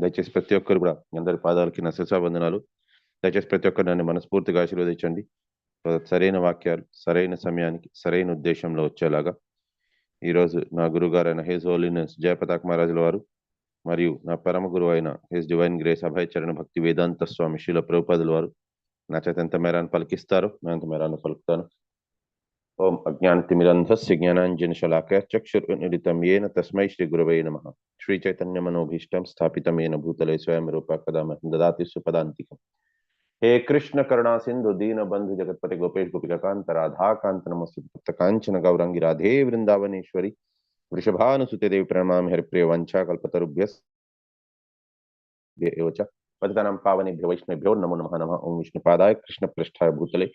దయచేసి ప్రతి ఒక్కరు కూడా అందరి పాదాలకి నా శిరసావందనాలు. దయచేసి ప్రతి ఒక్కరు నన్ను మనస్ఫూర్తిగా ఆశీర్వదించండి. సరైన వాక్యాలు సరైన సమయానికి సరైన ఉద్దేశంలో వచ్చేలాగా ఈరోజు నా గురుగారైన హిజ్ హోలీనెస్ జయపతాక్ మహారాజుల వారు మరియు నా పరమ గురువు అయిన హిజ్ డివైన్ గ్రేస్ అభయ చరణ భక్తి వేదాంత స్వామి శ్రీల ప్రభుపాదుల వారు నా చేత ఎంత మేరాన్ని పలికిస్తారో నేను అంత మేరాన్ని పలుకుతాను. ఓం అజ్ఞానతిమిరంధస్య జ్ఞానాంజనశలాకయ చక్షుర్మిలితం యేన తస్మై శ్రీ గురవే నమః. శ్రీ చైతన్య మనోభీష్టం స్థాపితం येन భూతలే స్వయం రూప కదా మహ్యం దదాతి సుపదాంతికం. हे कृष्ण करुणा सिंधु दीन बंधु जगतपति गोपेश गोपिकांत राधा कांत नमस्ते कांचन गौरंगी राधे वृंदावनेश्वरी वृषभानुसुते देवी प्रणमामि हरिप्रिय वंशा कल्पतरुभ्यश्च पतितानां पावनेभ्यो वैष्णवेभ्यो नमो नमः. नमः ओं विष्णुपादाय कृष्णपृष्ठाय भूतले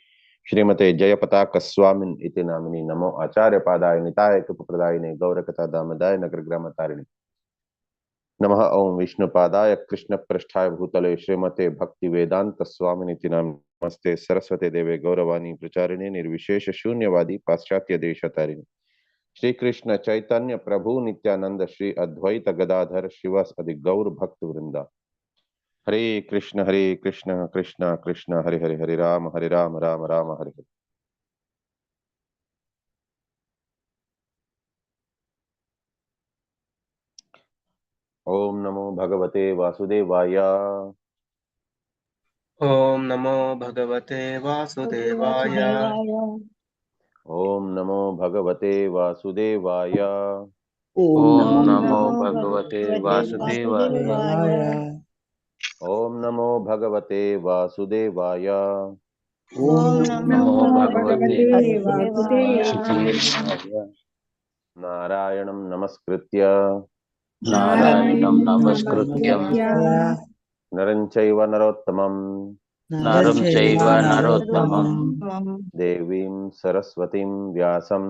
श्रीमते जयपताक स्वामिन् इति नामिनि. नमो आचार्य पादाय निताय कृपप्रदायिने गौरकथा दामदाय नगरग्रामतारिणे. नमः ओं विष्णुपादाय कृष्णपृष्ठाय भूतले श्रीमते भक्ति वेदांत स्वामिनिति नाम. नमस्ते सरस्वती देवे गौरवाणी प्रचारिणे निर्विशेष शून्यवादी पाश्चात्य देशतारिणे. श्री कृष्ण चैतन्य प्रभु नित्यानंद श्री अद्वैत गदाधर शिवास अधि गौर भक्त वृंदा. हरे कृष्ण कृष्ण कृष्ण हरे हरे हरे राम राम राम हरे हरे. ओम नमो भगवते वासुदेवाय. ओम नमो भगवते वासुदेवाय. ओम नमो भगवते वासुदेवाय. ओम नमो भगवते वासुदेवाय. ओम नमो भगवते वासुदेवाय. ओम नमो भगवते वासुदेवाय. नारायणं नमस्कृत्य नरं चैव नरोत्तमं देवीं सरस्वतीं व्यासं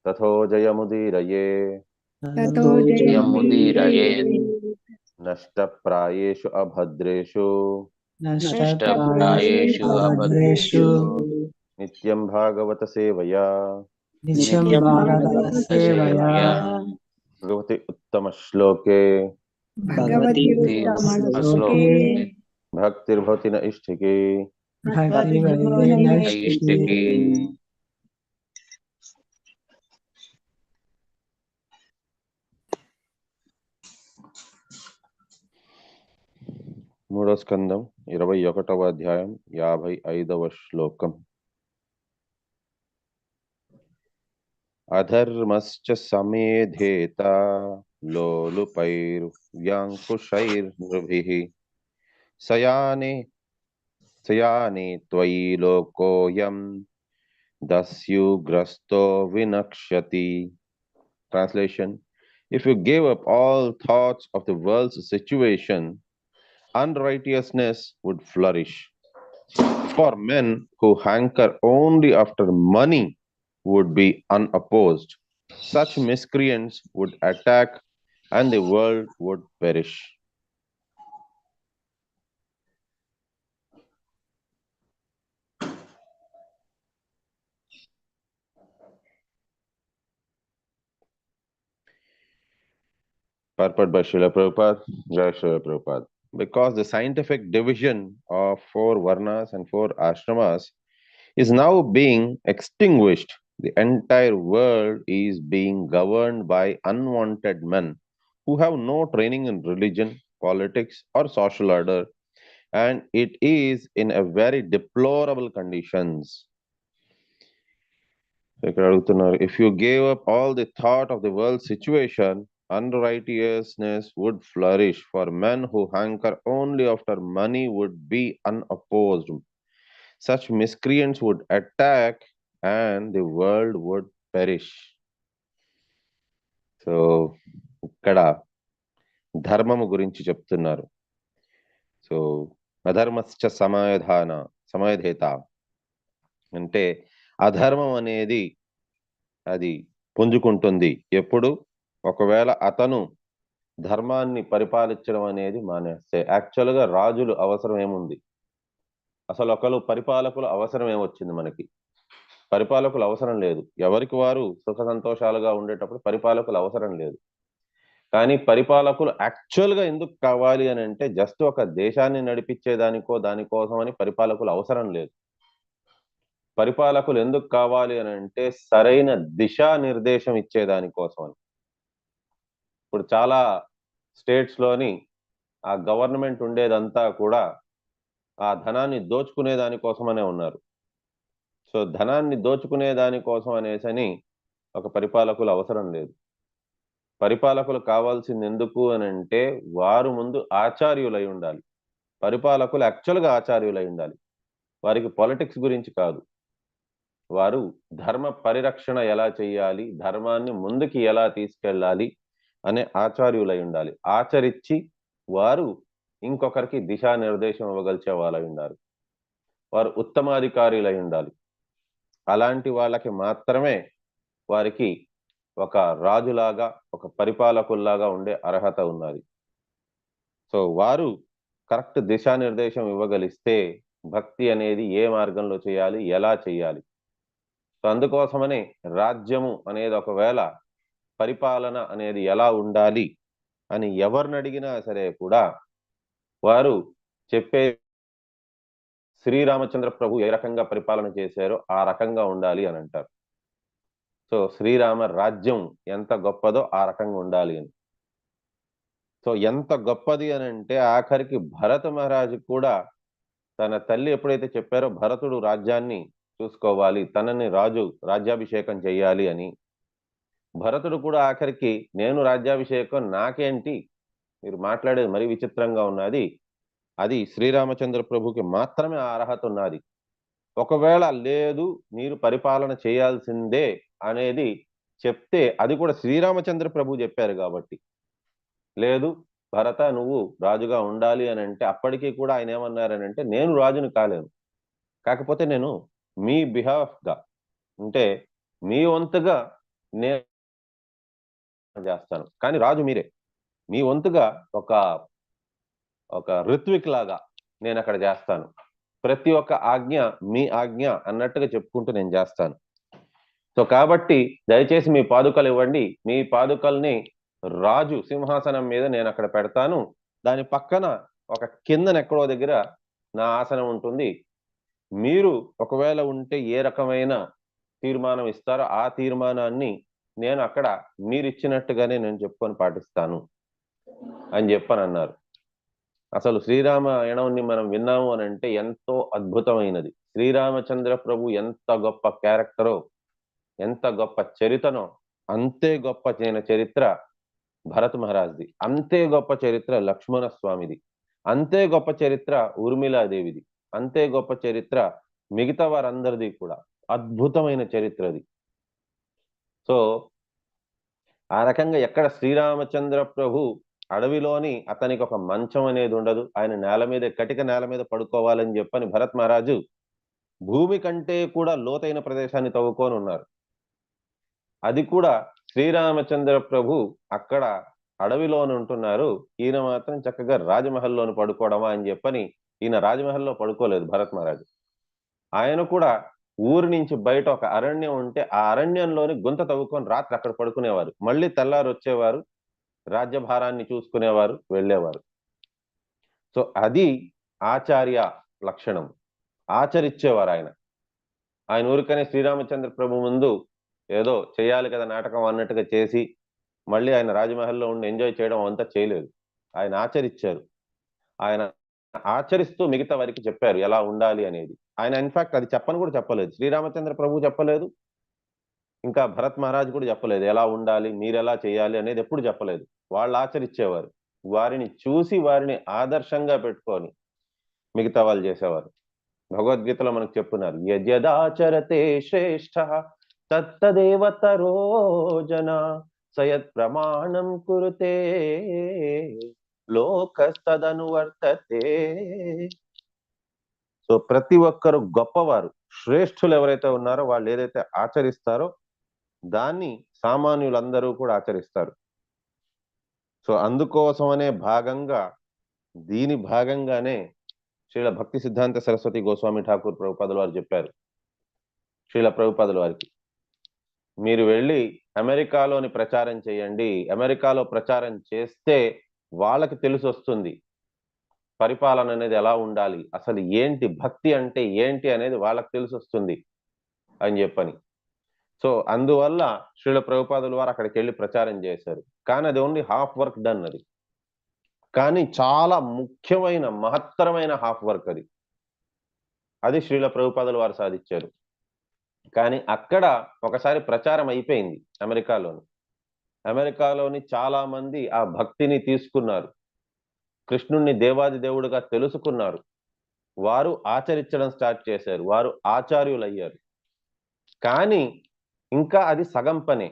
ततो जयमुदीरये नष्टप्रायेषु अभद्रेषु नित्यं भागवत सेवया भगवति उत्तम श्लोके भक्तिर्भवति न इष्टिके. మూడో స్కందం 21వ అధ్యాయం 55వ శ్లోకం. అధర్మశ్చ సమేధేత లోలుపైర్వ్యాంకుశైర్నృభిః సయానే త్వయి లోకోయం దస్యుగ్రస్తో వినక్ష్యతి. Translation: If you gave up all thoughts of the world's situation, unrighteousness would flourish. For men who hanker only after money would be unopposed. Such miscreants would attack and the world would perish. Purport by Srila Prabhupada, Jai Srila Prabhupada. Because the scientific division of 4 varnas and 4 ashramas is now being extinguished, the entire world is being governed by unwanted men who have no training in religion, politics, or social order, and it is in a very deplorable conditions. If you gave up all the thought of the world's situation, unrighteousness would flourish. For men who hanker only after money would be unopposed. Such miscreants would attack and the world would perish. So, ఇక్కడ ధర్మము గురించి చెప్తున్నారు. So అధర్మశ్చ సమయధేత అంటే అధర్మం అనేది అది పుంజుకుంటుంది ఎప్పుడు ఒకవేళ అతను ధర్మాన్ని పరిపాలించడం అనేది మానేస్తే. యాక్చువల్గా రాజులు అవసరం ఏముంది, అసలు ఒకరు పరిపాలకులు అవసరం ఏమొచ్చింది మనకి? పరిపాలకులు అవసరం లేదు. ఎవరికి వారు సుఖ సంతోషాలుగా ఉండేటప్పుడు పరిపాలకులు అవసరం లేదు. కానీ పరిపాలకులు యాక్చువల్‌గా ఎందుకు కావాలి అని అంటే జస్ట్ ఒక దేశాన్ని నడిపించే దానికోసం అని పరిపాలకులు అవసరం లేదు. పరిపాలకులు ఎందుకు కావాలి అని అంటే సరైన దిశానిర్దేశం ఇచ్చే దానికోసం అని. ఇప్పుడు చాలా స్టేట్స్‌లోని ఆ గవర్నమెంట్ ఉండేదంతా కూడా ఆ ధనాన్ని దోచుకునే దానికోసమనే ఉన్నారు. సో, ధనాన్ని దోచుకునే దానికోసం అనేసని ఒక పరిపాలకులు అవసరం లేదు. పరిపాలకులు కావాల్సిందెందుకు అనంటే వారు ముందు ఆచార్యులై ఉండాలి. పరిపాలకులు యాక్చువల్‌గా ఆచార్యులై ఉండాలి. వారికి పాలిటిక్స్ గురించి కాదు. వారు ధర్మ పరిరక్షణ ఎలా చేయాలి? ధర్మాన్ని ముందుకి ఎలా తీసుకెళ్ళాలి? అనే ఆచార్యులై ఉండాలి. ఆచరించి వారు ఇంకొకరికి దిశానిర్దేశం ఇవ్వగలిచే వాళ్ళై ఉండాలి. వారు ఉత్తమాధికారులై ఉండాలి. అలాంటి వాళ్ళకి మాత్రమే వారికి ఒక రాజులాగా, ఒక పరిపాలకుల్లాగా ఉండే అర్హత ఉన్నది. సో, వారు కరెక్ట్ దిశానిర్దేశం ఇవ్వగలిస్తే భక్తి అనేది ఏ మార్గంలో చేయాలి? ఎలా చేయాలి? సో, అందుకోసమనే రాజ్యము అనేది ఒకవేళ పరిపాలన అనేది ఎలా ఉండాలి అని ఎవరినడిగినా సరే కూడా వారు చెప్పే శ్రీరామచంద్ర ప్రభు ఏ రకంగా పరిపాలన చేశారో ఆ రకంగా ఉండాలి అని అంటారు. సో, శ్రీరామ రాజ్యం ఎంత గొప్పదో ఆ రకంగా ఉండాలి అని. సో, ఎంత గొప్పది అనంటే ఆఖరికి భరత మహారాజు కూడా తన తల్లి ఎప్పుడైతే చెప్పారో భరతుడు రాజ్యాన్ని చూసుకోవాలి, తనని రాజ్యాభిషేకం చెయ్యాలి అని. భరతుడు కూడా ఆఖరికి నేను రాజ్యాభిషేకం నాకేంటి? మీరు మాట్లాడేది మరీ విచిత్రంగా ఉన్నది. అది శ్రీరామచంద్ర ప్రభుకి మాత్రమే ఆ అర్హత ఉన్నది. ఒకవేళ లేదు మీరు పరిపాలన చేయాల్సిందే అనేది చెప్తే అది కూడా శ్రీరామచంద్ర ప్రభు చెప్పారు గాబట్టి. లేదు భరత నువ్వు రాజుగా ఉండాలి అనంటే అప్పటికి కూడా ఆయన ఏమన్నారనంటే నేను రాజుని కాలేను. కాకపోతే నేను మీ బిహాఫ్‌గా అంటే మీ వంతుగా నేను జేస్తాను. కానీ రాజు మీరే. మీ వంతుగా ఒక ఋత్విక్ లాగా నేనక్కడ జేస్తాను. ప్రతి ఒక్క ఆజ్ఞ మీ ఆజ్ఞ అన్నట్టుగా చెప్పుకుంటూ నేను జేస్తాను. సో, కాబట్టి దయచేసి మీ పాదుకలివ్వండి. మీ పాదుకల్ని రాజు సింహాసనం మీద నేనక్కడ పెడతాను. దాని పక్కన ఒక కిందనెక్కడో దగ్గర నా ఆసనం ఉంటుంది. మీరు ఒకవేళ ఉంటే ఏ రకమైన తీర్మానం ఇస్తారో ఆ తీర్మానాన్ని నేను అక్కడ మీరిచ్చినట్టుగానే నేను చెప్పుకొని పాటిస్తాను అని జెప్పనన్నారు. అసలు శ్రీరామాయణంని మనం విన్నాము అనంటే ఎంతో అద్భుతమైనది. శ్రీరామచంద్ర ప్రభు ఎంత గొప్ప క్యారెక్టరో, ఎంత గొప్ప చరితనో, అంతే గొప్ప చరిత్ర భరత్ మహారాజ్‌ది. అంతే గొప్ప చరిత్ర లక్ష్మణ స్వామిది. అంతే గొప్ప చరిత్ర ఊర్మిళాదేవిది. అంతే గొప్ప చరిత్ర మిగతా వారందరిది కూడా. అద్భుతమైన చరిత్రది. సో, ఆ రకంగా ఎక్కడ శ్రీరామచంద్ర ప్రభు అడవిలోని అతనికి ఒక మంచం అనేది ఉండదు. ఆయన నేల మీద కటిక నేల మీద పడుకోవాలని చెప్పని భరత్ మహారాజు భూమి కంటే కూడా లోతైన ప్రదేశాన్ని తవ్వుకొనున్నారు. అది కూడా శ్రీరామచంద్ర ప్రభు అక్కడ అడవిలోనే ఉంటున్నారు. ఈయన మాత్రం చక్కగా రాజమహల్‌లోని పడుకోవడమా అని చెప్పని ఈయన రాజమహల్‌లో పడుకోలేదు భరత్ మహారాజు. ఆయన కూడా ఊరు నుంచి బయట ఒక అరణ్యం ఉంటే ఆ అరణ్యంలోని గుంత తవ్వుకొని రాత్రి అక్కడ పడుకునేవారు. మళ్ళీ తెల్లారొచ్చేవారు. రాజ్యభారాన్ని చూసుకునేవారు, వెళ్ళేవారు. సో, అది ఆచార్య లక్షణం. ఆచరిచ్చేవారాయన. ఆయన ఊరికనే శ్రీరామచంద్ర ప్రభు ముందు ఏదో చేయాలి కదా నాటకం అన్నట్టుగా చేసి, మళ్ళీ ఆయన రాజమహల్‌లో ఉండి ఎంజాయ్ చేయడం అవంతా చేయలేదు. ఆయన ఆచరిచ్చారు. ఆయన ఆచరిస్తూ మిగతా వారికి చెప్పారు ఎలా ఉండాలి అనేది. ఆయన ఇన్‌ఫాక్ట్ అది చెప్పను కూడా చెప్పలేదు. శ్రీరామచంద్ర ప్రభు చెప్పలేదు. ఇంకా భరత్ మహారాజ్ కూడా చెప్పలేదు. ఎలా ఉండాలి, మీరెలా చేయాలి అనేది ఎప్పుడు చెప్పలేదు. వాళ్ళు ఆచరిచ్చేవారు. వారిని చూసి వారిని ఆదర్శంగా పెట్టుకొని మిగతా వాళ్ళు చేసేవారు. భగవద్గీతలో మనకు చెప్తున్నారు. యద్యదాచరతే శ్రేష్ఠః తత్తదేవ తరో జనా సయత్ ప్రమాణం కురుతే లోకస్తదనువర్తతే. సో, ప్రతి ఒక్కరు గొప్పవారు. శ్రేష్ఠులు ఎవరైతే ఉన్నారో వాళ్ళు ఏదైతే ఆచరిస్తారో దాన్ని సామాన్యులందరూ కూడా ఆచరిస్తారు. సో, అందుకోసమనే దీని భాగంగానే శ్రీల భక్తి సిద్ధాంత సరస్వతి గోస్వామి ఠాకూర్ ప్రభుపాదుల వారు చెప్పారు. శ్రీల ప్రభుపాదుల వారికి, మీరు వెళ్ళి అమెరికాలోని ప్రచారం చేయండి, అమెరికాలో ప్రచారం చేస్తే వాళ్ళకి తెలిసి వస్తుంది పరిపాలన అనేది ఎలా ఉండాలి, అసలు ఏంటి భక్తి అంటే ఏంటి అనేది వాళ్ళకి తెలిసి వస్తుంది అని చెప్పని. సో అందువల్ల శ్రీల ప్రభుపాదుల వారు అక్కడికి వెళ్ళి ప్రచారం చేశారు. కానీ అది ఓన్లీ హాఫ్ వర్క్ డన్ అది, కానీ చాలా ముఖ్యమైన మహత్తరమైన హాఫ్ వర్క్ అది. అది శ్రీల ప్రభుపాదుల వారు సాధించారు. కానీ అక్కడ ఒకసారి ప్రచారం అయిపోయింది అమెరికాలోని చాలా మంది ఆ భక్తిని తీసుకున్నారు, కృష్ణుణ్ణి దేవాది దేవుడుగా తెలుసుకున్నారు, వారు ఆచరించడం స్టార్ట్ చేశారు, వారు ఆచార్యులు అయ్యారు. కానీ ఇంకా అది సగం పనే.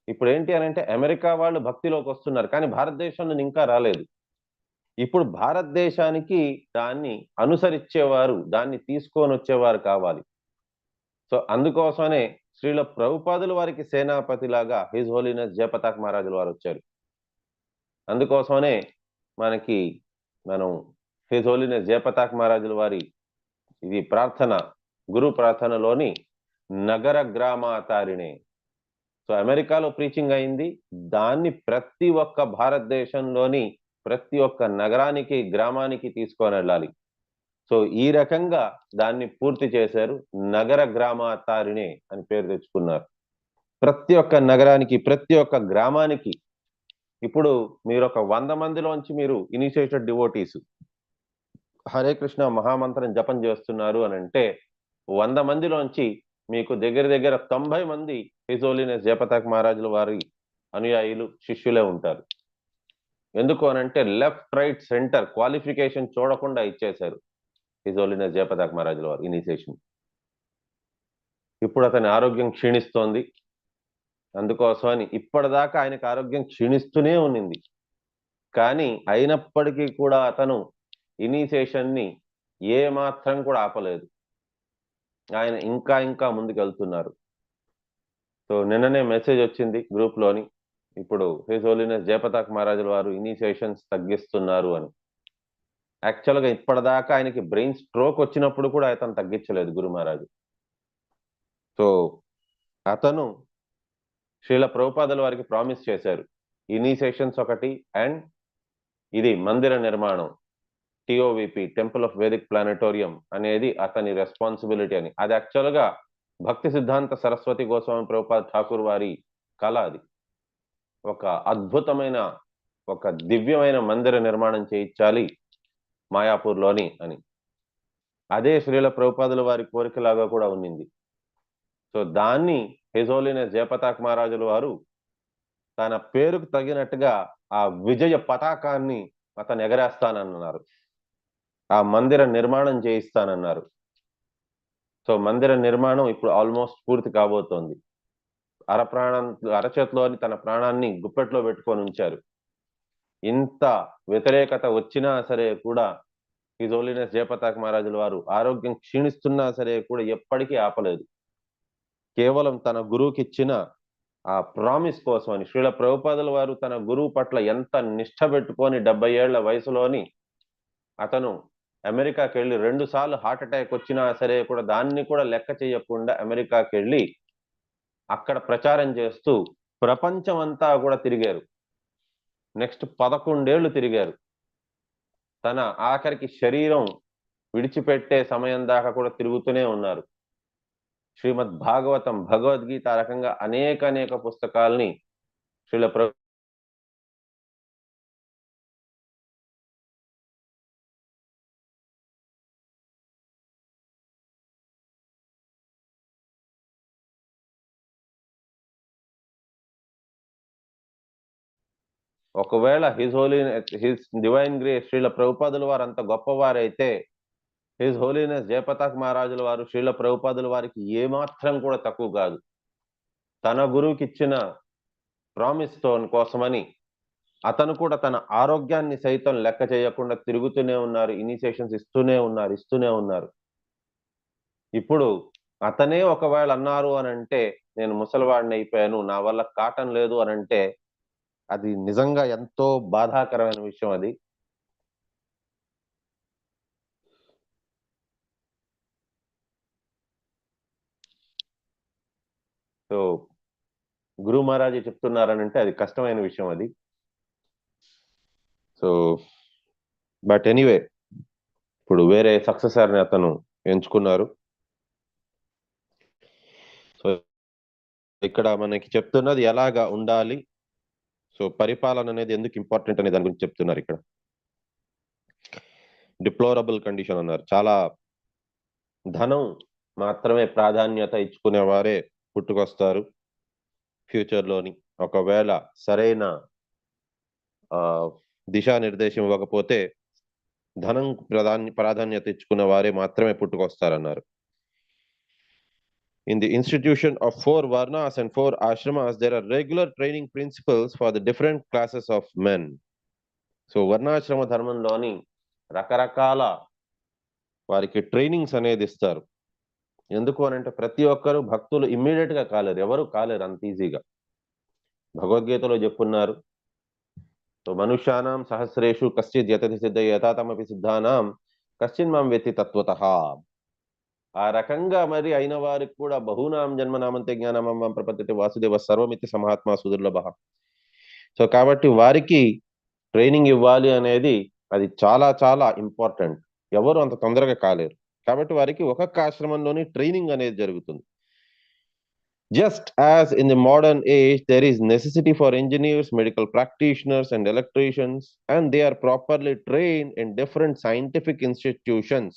ఇప్పుడు ఏంటి అని అంటే అమెరికా వాళ్ళు భక్తిలోకి వస్తున్నారు, కానీ భారతదేశంలో ఇంకా రాలేదు. ఇప్పుడు భారతదేశానికి దాన్ని అనుసరించేవారు, దాన్ని తీసుకొని వచ్చేవారు కావాలి. సో అందుకోసమనే శ్రీల ప్రభుపాదుల వారికి సేనాపతిలాగా హిజ్ హోలీనెస్ జయపతాక్ మహారాజుల వారు వచ్చారు. అందుకోసమనే మనం హిజ్ హోలీనెస్ జయపతాక్ మహారాజుల వారి ఇది ప్రార్థన, గురు ప్రార్థనలోని నగర గ్రామాతారిణే. సో అమెరికాలో ప్రీచింగ్ అయింది, దాన్ని ప్రతి ఒక్క భారతదేశంలోని ప్రతి ఒక్క నగరానికి, గ్రామానికి తీసుకొని వెళ్ళాలి. సో ఈ రకంగా దాన్ని పూర్తి చేశారు, నగర గ్రామాతారిణే అని పేరు తెచ్చుకున్నారు. ప్రతి ఒక్క నగరానికి, ప్రతి ఒక్క గ్రామానికి. ఇప్పుడు మీరు ఒక 100 మందిలోంచి మీరు ఇనిషియేటెడ్ డివోటీస్ హరే కృష్ణ మహామంత్రం జపం చేస్తున్నారు అని అంటే 100 మందిలోంచి మీకు దగ్గర దగ్గర 90 మంది హిజ్ హోలీనెస్ జయపతాక్ మహారాజుల వారి అనుయాయులు, శిష్యులే ఉంటారు. ఎందుకు అనంటే లెఫ్ట్ రైట్ సెంటర్ క్వాలిఫికేషన్ చూడకుండా ఇచ్చేశారు హిజ్ హోలీనెస్ జయపతాక్ మహారాజుల వారు ఇనిషియేషన్. ఇప్పుడు అతని ఆరోగ్యం క్షీణిస్తోంది, అందుకోసమని ఇప్పటిదాకా ఆయనకు ఆరోగ్యం క్షీణిస్తూనే ఉన్నింది. కానీ అయినప్పటికీ కూడా అతను ఇనిషియేషన్ని ఏ మాత్రం కూడా ఆపలేదు, ఆయన ఇంకా ఇంకా ముందుకు వెళ్తున్నారు. సో నిన్ననే మెసేజ్ వచ్చింది గ్రూప్ లోని, ఇప్పుడు హిజ్ హోలీనెస్ జయపతాక్ మహారాజుల వారు ఇనిషియేషన్స్ తగ్గిస్తున్నారు అని. యాక్చువల్గా ఇప్పటిదాకా ఆయనకి బ్రెయిన్ స్ట్రోక్ వచ్చినప్పుడు కూడా అతను తగ్గించలేదు గురు మహారాజు. సో అతను శ్రీల ప్రభుపాదుల వారికి ప్రామిస్ చేశారు, ఇనిషియేషన్స్ ఒకటి అండ్ ఇది మందిర నిర్మాణం, టిఓవిపి టెంపుల్ ఆఫ్ వేదిక్ ప్లానెటోరియం అనేది అతని రెస్పాన్సిబిలిటీ అని. అది యాక్చువల్గా భక్తి సిద్ధాంత సరస్వతి గోస్వామి ప్రభుపాద్ ఠాకూర్ వారి కళ. అది ఒక అద్భుతమైన, ఒక దివ్యమైన మందిర నిర్మాణం చేయించాలి మాయాపూర్లోని అని. అదే శ్రీల ప్రభుపాదుల వారి కోరికలాగా కూడా ఉన్నింది. సో దాన్ని హిజ్ హోలీనెస్ జయపతాక్ మహారాజుల వారు తన పేరుకు తగినట్టుగా ఆ విజయ పతాకాన్ని అతను ఎగరేస్తానన్నారు, ఆ మందిర నిర్మాణం చేయిస్తానన్నారు. సో మందిర నిర్మాణం ఇప్పుడు ఆల్మోస్ట్ పూర్తి కాబోతోంది. అరచేతిలోని తన ప్రాణాన్ని గుప్పెట్లో పెట్టుకొని ఉంచారు. ఇంత వ్యతిరేకత వచ్చినా సరే కూడా హిజ్ హోలీనెస్ జయపతాక్ మహారాజుల వారు ఆరోగ్యం క్షీణిస్తున్నా సరే కూడా ఎప్పటికీ ఆపలేదు. కేవలం తన గురువుకి ఇచ్చిన ఆ ప్రామిస్ కోసమని. శ్రీల ప్రభుపాదుల వారు తన గురువు పట్ల ఎంత నిష్ఠ పెట్టుకొని 70 ఏళ్ల వయసులోని అతను అమెరికాకి వెళ్ళి 2 సార్లు హార్ట్ అటాక్ వచ్చినా సరే కూడా దాన్ని కూడా లెక్క చేయకుండా అమెరికాకి వెళ్ళి అక్కడ ప్రచారం చేస్తూ ప్రపంచం అంతా కూడా తిరిగారు. నెక్స్ట్ 11 ఏళ్లు తిరిగారు. తన ఆఖరికి శరీరం విడిచిపెట్టే సమయం దాకా కూడా తిరుగుతూనే ఉన్నారు. శ్రీమద్ భాగవతం, భగవద్గీత రకంగా అనేక పుస్తకాల్ని శ్రీల ఒకవేళ హిజ్ డివైన్ గ్రేస్ శ్రీల ప్రభుపాదుల వారు అంత గొప్పవారైతే హిజ్ హోలీనెస్ జయపతాక్ మహారాజుల వారు శ్రీల ప్రభుపాదుల వారికి ఏమాత్రం కూడా తక్కువ కాదు. తన గురువుకి ఇచ్చిన ప్రామిస్ కోసమని అతను కూడా తన ఆరోగ్యాన్ని సైతం లెక్క చేయకుండా తిరుగుతూనే ఉన్నారు, ఇనిషియేషన్స్ ఇస్తూనే ఉన్నారు. ఇప్పుడు అతనే ఒకవేళ అన్నారు అని అంటే నేను ముసలివాడిని అయిపోయాను, నా వల్ల కాటం లేదు అని అంటే అది నిజంగా ఎంతో బాధాకరమైన విషయం. అది సో గురు మహారాజ్ చెప్తున్నారనంటే అది కష్టమైన విషయం అది. సో బట్ ఎనీవే, ఇప్పుడు వేరే సక్సెసర్ని అతను ఎంచుకున్నారు. సో ఇక్కడ మనకి చెప్తున్నది ఎలాగా ఉండాలి, సో పరిపాలన అనేది ఎందుకు ఇంపార్టెంట్ అనే దాని గురించి చెప్తున్నారు. ఇక్కడ డిప్లోరబుల్ కండిషన్ అన్నారు. చాలా ధనం మాత్రమే ప్రాధాన్యత ఇచ్చుకునే వారే పుట్టుకొస్తారు ఫ్యూచర్లోని. ఒకవేళ సరైన దిశానిర్దేశం ఇవ్వకపోతే ధనం ప్రాధాన్యత ఇచ్చుకున్న వారే మాత్రమే పుట్టుకొస్తారన్నారు. In the institution of 4 varnas and 4 ashramas, there are regular training principles for the different classes of men. So వర్ణాశ్రమ ధర్మంలోని రకరకాల వారికి ట్రైనింగ్స్ అనేది ఇస్తారు. ఎందుకు అనంటే ప్రతి ఒక్కరు భక్తులు ఇమ్మీడియట్ గా కాలేరు, ఎవరు కాలేరు అంత ఈజీగా. భగవద్గీతలో చెప్పున్నారు, సో మనుష్యానాం సహస్రేషు కశ్చిత్ యతతి సిద్ధ యథాతమపి సిద్ధానాం కశ్చిన్ మాం వ్యతి తత్వతః. ఆ రకంగా మరి అయిన వారికి కూడా బహునాం జన్మనామంతే జ్ఞానమం ప్రపత్తి వాసుదేవ సర్వమితి సమహాత్మ సుదుర్లభ. సో కాబట్టి వారికి ట్రైనింగ్ ఇవ్వాలి అనేది అది చాలా చాలా ఇంపార్టెంట్. ఎవరు అంత తొందరగా కాలేరు కాబట్టి వారికి ఒక్కొక్క ఆశ్రమంలోని ట్రైనింగ్ అనేది జరుగుతుంది. Just as in the modern age there is necessity for engineers, medical practitioners and electricians, and they are properly trained in different scientific institutions.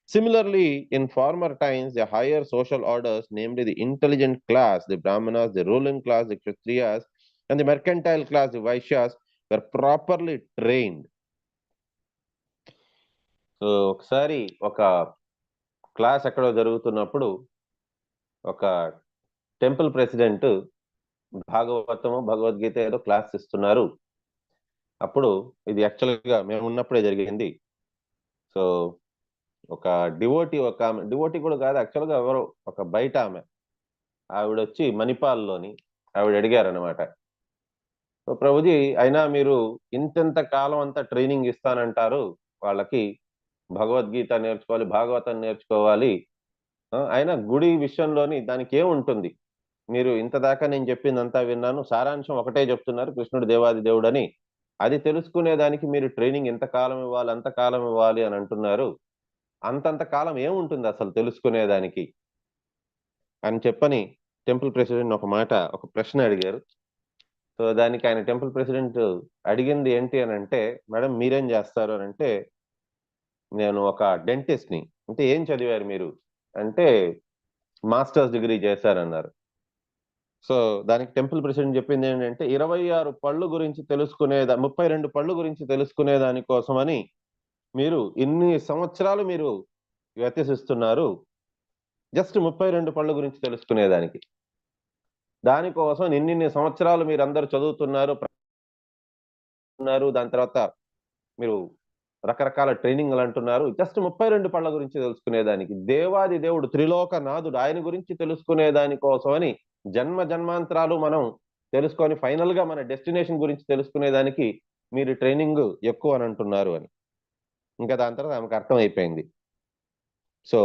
Similarly, in former times, the higher social orders, namely the intelligent class, the Brahmanas, the ruling class, the Kshatriyas, and the mercantile class, the Vaishyas, were properly trained. So, ఒకసారి ఒక class ఎక్కడో జరుగుతున్నప్పుడు ఒక temple president భాగవతము భగవద్గీత ఏదో class ఇస్తున్నారు. అప్పుడు ఇది యాక్చువల్గా మేము ఉన్నప్పుడే జరిగింది. సో ఒక డివోటీ, ఒక ఆమె డివోటీ కూడా కాదు యాక్చువల్గా, ఎవరో ఒక బయట ఆవిడ వచ్చి మణిపాల్లోని ఆవిడ అడిగారు అనమాట, సో ప్రభుజీ అయినా మీరు ఇంతెంత కాలం అంతా ట్రైనింగ్ ఇస్తానంటారు వాళ్ళకి, భగవద్గీత నేర్చుకోవాలి, భాగవతం నేర్చుకోవాలి, అయినా గుడి విషయంలోని దానికి ఏముంటుంది, మీరు ఇంత దాకా నేను చెప్పిందంతా విన్నాను, సారాంశం ఒకటే చెప్తున్నారు, కృష్ణుడు దేవాది దేవుడు అని, అది తెలుసుకునేదానికి మీరు ట్రైనింగ్ ఎంతకాలం ఇవ్వాలి అంతకాలం ఇవ్వాలి అని అంటున్నారు, అంతంత కాలం ఏముంటుంది అసలు తెలుసుకునేదానికి అని చెప్పని టెంపుల్ ప్రెసిడెంట్ ఒక ప్రశ్న అడిగారు. సో దానికి ఆయన టెంపుల్ ప్రెసిడెంట్ అడిగింది ఏంటి అని అంటే, మేడం మీరేం చేస్తారు అని అంటే, నేను ఒక డెంటిస్ట్ని. అంటే ఏం చదివారు మీరు అంటే, మాస్టర్స్ డిగ్రీ చేశారన్నారు. సో దానికి టెంపుల్ ప్రెసిడెంట్ చెప్పింది ఏంటంటే, 26 పళ్ళు గురించి 32 పళ్ళు గురించి తెలుసుకునే దానికోసమని మీరు ఇన్ని సంవత్సరాలు మీరు వ్యత్యసిస్తున్నారు, జస్ట్ 32 పళ్ళ గురించి తెలుసుకునేదానికి. దానికోసం ఇన్ని సంవత్సరాలు మీరు అందరు చదువుతున్నారు, దాని తర్వాత మీరు రకరకాల ట్రైనింగ్లు అంటున్నారు, జస్ట్ 32 పళ్ళ గురించి తెలుసుకునేదానికి. దేవాది దేవుడు త్రిలోకనాథుడు ఆయన గురించి తెలుసుకునే దానికోసమని జన్మ జన్మాంతరాలు మనం తెలుసుకొని ఫైనల్ గా మన డెస్టినేషన్ గురించి తెలుసుకునేదానికి మీరు ట్రైనింగ్ ఎక్కువ అని అంటున్నారు అని. ఇంకా దాని తర్వాత ఆమెకు అర్థమైపోయింది. సో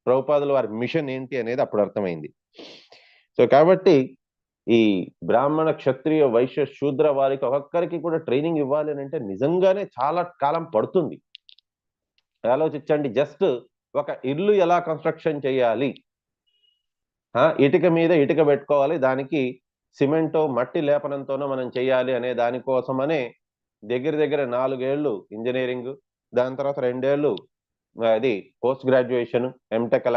ప్రభుపాదుల వారి మిషన్ ఏంటి అనేది అప్పుడు అర్థమైంది. సో కాబట్టి ఈ బ్రాహ్మణ, క్షత్రియ, వైశ్య, శూద్ర వారికి ఒక్కొక్కరికి కూడా ట్రైనింగ్ ఇవ్వాలి అని అంటే నిజంగానే చాలా కాలం పడుతుంది. ఆలోచించండి, జస్ట్ ఒక ఇల్లు ఎలా కన్స్ట్రక్షన్ చేయాలి, ఇటుక మీద ఇటుక పెట్టుకోవాలి, దానికి సిమెంటో మట్టి లేపనంతోనో మనం చేయాలి అనే దానికోసమనే దగ్గర 4 ఏళ్ళు ఇంజనీరింగ్, దాని తర్వాత 2 ఏళ్ళు అది పోస్ట్ గ్రాడ్యుయేషన్, ఎంటెక్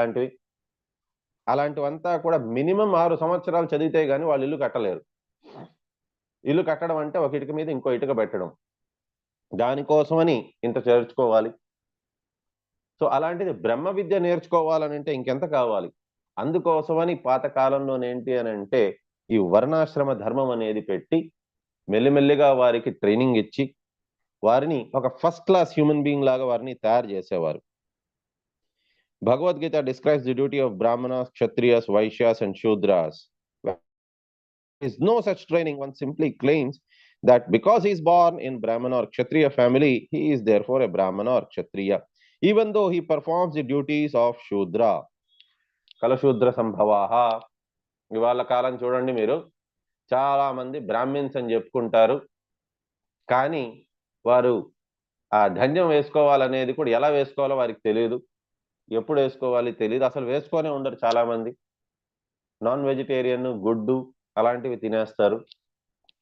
అలాంటివంతా కూడా మినిమం 6 సంవత్సరాలు చదివితే గానీ వాళ్ళు ఇల్లు కట్టలేరు. ఇల్లు కట్టడం అంటే ఒక ఇటుక మీద ఇంకో ఇటుక పెట్టడం, దానికోసమని ఇంత చేర్చుకోవాలి. సో అలాంటిది బ్రహ్మ విద్య నేర్చుకోవాలని అంటే ఇంకెంత కావాలి. అందుకోసమని పాత కాలంలోనేంటి అని అంటే ఈ వర్ణాశ్రమ ధర్మం అనేది పెట్టి మెల్లిమెల్లిగా వారికి ట్రైనింగ్ ఇచ్చి వారిని ఒక ఫస్ట్ క్లాస్ హ్యూమన్ బీయింగ్ లాగా వారిని తయారు చేసేవారు. Bhagavad Gita describes the duty of Brahmanas, Kshatriyas, Vaishyas and Shudras. There is no such training. One simply claims that because he is born in Brahmana or Kshatriya family, he is therefore a Brahmana or Kshatriya, even though he performs the duties of Shudra. Kala Shudra Sambhavaha. ఇవాళ కాలం చూడండి మీరు, చాలా మంది Brahmins అని చెప్పుకుంటారు, కానీ వారు ఆ ధన్యం వేసుకోవాలనేది కూడా ఎలా వేసుకోవాలో వారికి తెలియదు, ఎప్పుడు వేసుకోవాలి తెలియదు, అసలు వేసుకొనే ఉండరు. చాలా మంది నాన్ వెజిటేరియన్, గుడ్డు అలాంటివి తినేస్తారు.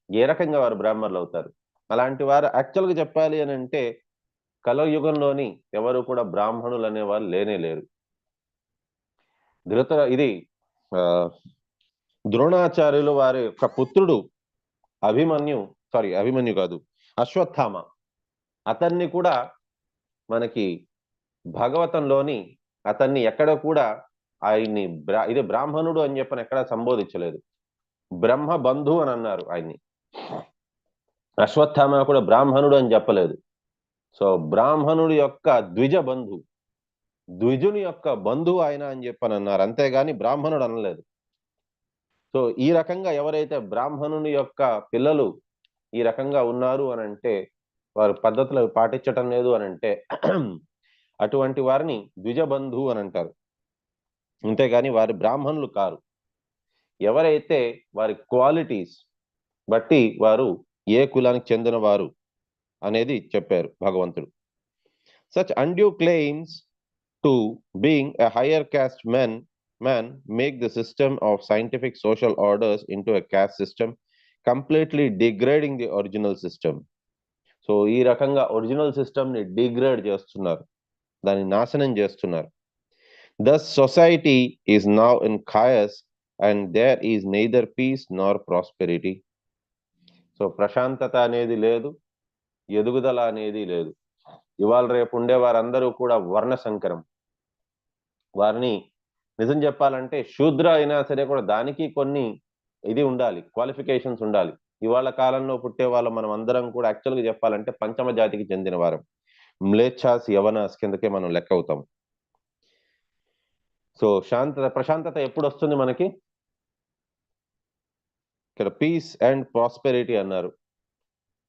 ఏ రకంగా వారు బ్రాహ్మణులు అవుతారు? అలాంటి వారు యాక్చువల్గా చెప్పాలి అని అంటే కలియుగంలోని ఎవరు కూడా బ్రాహ్మణులు అనేవారు లేనే లేరు. ఇది ద్రోణాచార్యులు వారి యొక్క పుత్రుడు అభిమన్యు కాదు, అశ్వత్థామ, అతన్ని కూడా మనకి భాగవతంలోని అతన్ని ఎక్కడ కూడా ఆయన్ని ఇది బ్రాహ్మణుడు అని చెప్పని ఎక్కడా సంబోధించలేదు. బ్రహ్మ బంధు అని అన్నారు ఆయన్ని. అశ్వత్థామ కూడా బ్రాహ్మణుడు అని చెప్పలేదు. సో బ్రాహ్మణుడి యొక్క ద్విజుని యొక్క బంధువు ఆయన అని చెప్పని అన్నారు, అంతేగాని బ్రాహ్మణుడు అనలేదు. సో ఈ రకంగా ఎవరైతే బ్రాహ్మణుని యొక్క పిల్లలు ఈ రకంగా ఉన్నారు అని అంటే, వారు పద్ధతులు పాటించటం లేదు అని అంటే అటువంటి వారిని ద్విజబంధు అని అంటారు, అంతేగాని వారి బ్రాహ్మణులు కారు. ఎవరైతే వారి క్వాలిటీస్ బట్టి వారు ఏ కులానికి చెందిన వారు అనేది చెప్పారు భగవంతుడు. Such undue claims to being a higher caste man make the system of scientific social orders into a caste system, completely degrading the original system. So ఈ రకంగా ఒరిజినల్ సిస్టమ్ ని డిగ్రేడ్ చేస్తున్నారు, దాన్ని నాశనం చేస్తున్నారు. Thus society is now in chaos and there is neither peace nor prosperity. So ప్రశాంతత అనేది లేదు, ఎదుగుదల అనేది లేదు. ఇవాళ రేపు ఉండే వారందరూ కూడా వర్ణ సంకరం. వారిని నిజం చెప్పాలంటే శూద్ర అయినా సరే కూడా దానికి కొన్ని ఇది ఉండాలి, క్వాలిఫికేషన్స్ ఉండాలి. ఇవాళ కాలంలో పుట్టే వాళ్ళు మనం అందరం కూడా యాక్చువల్గా చెప్పాలంటే పంచమ జాతికి చెందిన వారం, మ్లేచ్ఛాస్ యవనాస్ కిందకే మనం లెక్క అవుతాం. సో ప్రశాంతత ఎప్పుడు వస్తుంది మనకి? ఇక్కడ పీస్ అండ్ ప్రాస్పెరిటీ అన్నారు.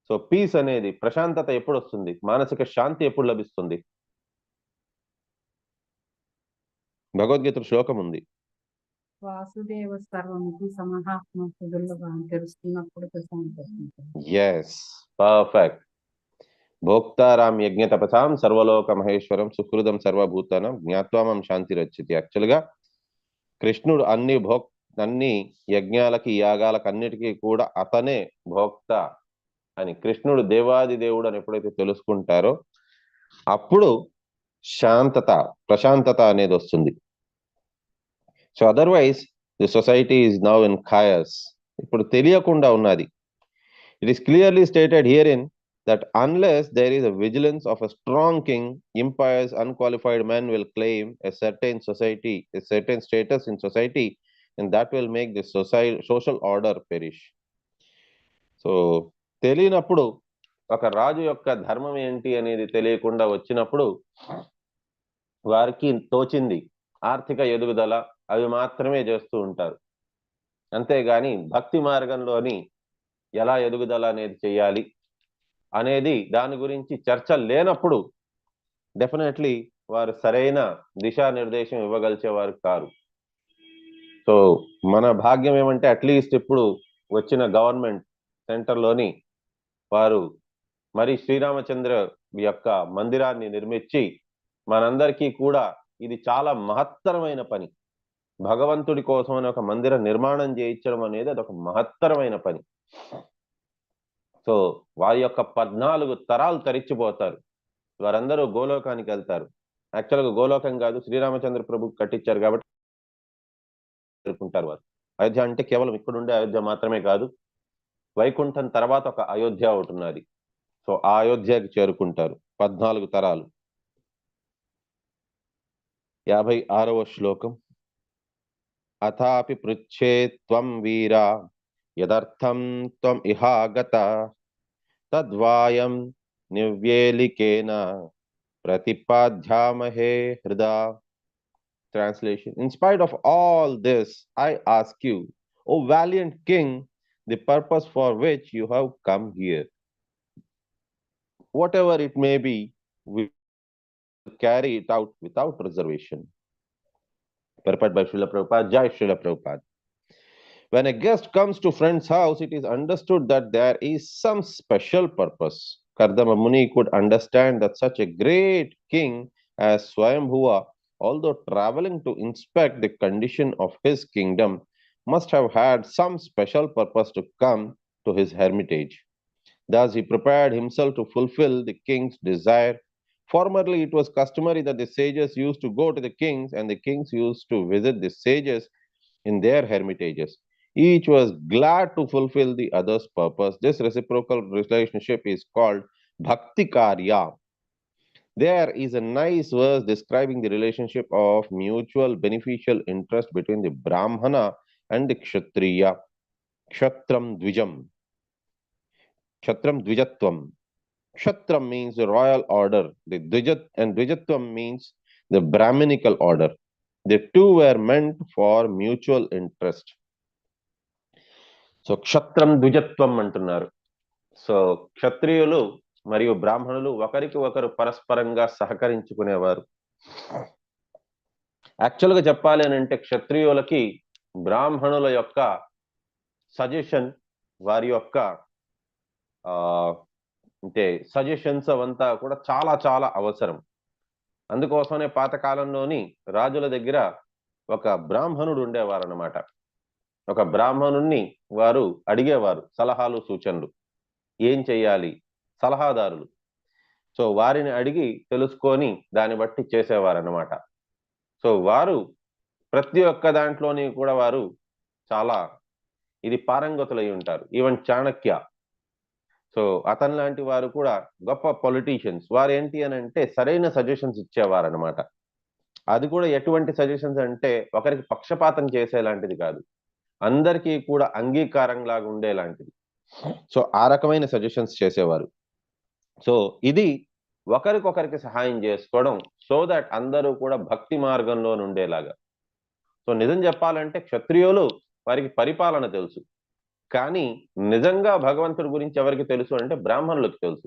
సో పీస్ అనేది, ప్రశాంతత ఎప్పుడు వస్తుంది, మానసిక శాంతి ఎప్పుడు లభిస్తుంది? భగవద్గీత శ్లోకం ఉంది, వాసుదేవ సర్వమితి సమహాత్మకుడుగా తెలుస్తున్నప్పుడు ఎస్, పర్ఫెక్ట్. భోక్తారాం యజ్ఞ తపసాం సర్వలోక మహేశ్వరం సుహృదం సర్వభూతానం జ్ఞాత్వామం శాంతి రచ్చితి. యాక్చువల్గా కృష్ణుడు అన్ని యజ్ఞాలకి యాగాలకు అన్నిటికీ కూడా అతనే భోక్త అని, కృష్ణుడు దేవాది దేవుడు అని ఎప్పుడైతే తెలుసుకుంటారో అప్పుడు ప్రశాంతత అనేది వస్తుంది. So otherwise the society is now in chaos. ఇప్పుడు తెలియకుండా ఉన్నది. It is clearly stated here that unless there is a vigilance of a strong king, impious, unqualified men will claim a certain status in society, and that will make the social order perish. So తెలియనప్పుడు, ఒక రాజు యొక్క ధర్మం ఏంటి అనేది తెలియకుండా వచ్చినప్పుడు వారికి తోచింది ఆర్థిక ఎదుగుదల అవి మాత్రమే చేస్తూ ఉంటారు, అంతేగాని భక్తి మార్గంలోని ఎలా ఎదుగుదల అనేది చేయాలి అనేది దాని గురించి చర్చ లేనప్పుడు డెఫినెట్లీ వారు సరైన దిశానిర్దేశం ఇవ్వగలిచేవారు కారు. సో మన భాగ్యం ఏమంటే అట్లీస్ట్ ఇప్పుడు వచ్చిన గవర్నమెంట్ సెంటర్లోని వారు మరి శ్రీరామచంద్ర యొక్క మందిరాన్ని నిర్మించి మనందరికీ కూడా ఇది చాలా మహత్తరమైన పని. భగవంతుడి కోసం అని ఒక మందిర నిర్మాణం చేయించడం అనేది అదొక మహత్తరమైన పని. సో వారి యొక్క 14 తరాలు తరిచిపోతారు, వారందరూ గోలోకానికి వెళ్తారు. యాక్చువల్గా గోలోకం కాదు, శ్రీరామచంద్ర ప్రభు కట్టించారు కాబట్టి వారు. అయోధ్య అంటే కేవలం ఇక్కడుండే అయోధ్య మాత్రమే కాదు, వైకుంఠం తర్వాత ఒక అయోధ్య ఒకటి ఉన్నది. సో ఆ అయోధ్యకి చేరుకుంటారు 14 తరాలు. 56వ శ్లోకం, అథాపి పృచ్ఛే త్వం వీరా యదర్థం త్వం ఇహాగత తద్వాయం నివ్యేలికేన ప్రతిపాద్యామహే హృదా. Translation: In spite of all this, I ask you, O valiant king, the purpose for which you have come here. Whatever it may be, we will carry it out without reservation. Purport by Srila Prabhupada. Jai Srila Prabhupada. When a guest comes to friend's house, it is understood that there is some special purpose. Kardama Muni could understand that such a great king as Swayambhuva, although traveling to inspect the condition of his kingdom, must have had some special purpose to come to his hermitage. Thus, he prepared himself to fulfill the king's desire. Formerly, it was customary that the sages used to go to the kings, and the kings used to visit the sages in their hermitages. Each was glad to fulfill the other's purpose. This reciprocal relationship is called Bhakti Karya. There is a nice verse describing the relationship of mutual beneficial interest between the Brahmana and the Kshatriya. Kshatram Dvijam. Kshatram Dvijatvam. Kshatram means the royal order. The Dvijat and Dvijatvam means the Brahminical order. The two were meant for mutual interest. So క్షత్రం ద్విజత్వం అంటున్నారు. So క్షత్రియులు మరియు బ్రాహ్మణులు ఒకరికి ఒకరు పరస్పరంగా సహకరించుకునేవారు. యాక్చువల్గా చెప్పాలి అని అంటే క్షత్రియులకి బ్రాహ్మణుల యొక్క సజెషన్, వారి యొక్క అంటే సజెషన్స్ అవంతా కూడా చాలా చాలా అవసరం. అందుకోసమే పాతకాలంలోని రాజుల దగ్గర ఒక బ్రాహ్మణుడు ఉండేవారు అన్నమాట. ఒక బ్రాహ్మణుణ్ణి వారు అడిగేవారు సలహాలు సూచనలు, ఏం చెయ్యాలి, సలహాదారులు. సో వారిని అడిగి తెలుసుకొని దాన్ని బట్టి చేసేవారు అన్నమాట. సో వారు ప్రతి ఒక్క దాంట్లోని కూడా వారు చాలా ఇది పారంగతులై ఉంటారు. ఈవెన్ చాణక్య, సో అతని లాంటి వారు కూడా గొప్ప పొలిటీషియన్స్. వారు ఏంటి అని అంటే సరైన సజెషన్స్ ఇచ్చేవారు అనమాట. అది కూడా ఎటువంటి సజెషన్స్ అంటే ఒకరికి పక్షపాతం చేసేలాంటిది కాదు, అందరికీ కూడా అంగీకారం లాగా ఉండేలాంటిది. సో ఆ రకమైన సజెషన్స్ చేసేవారు. సో ఇది ఒకరికొకరికి సహాయం చేసుకోవడం, సో దట్ అందరూ కూడా భక్తి మార్గంలో ఉండేలాగా. సో నిజం చెప్పాలంటే క్షత్రియులు వారికి పరిపాలన తెలుసు, కానీ నిజంగా భగవంతుడి గురించి ఎవరికి తెలుసు అంటే బ్రాహ్మణులకు తెలుసు.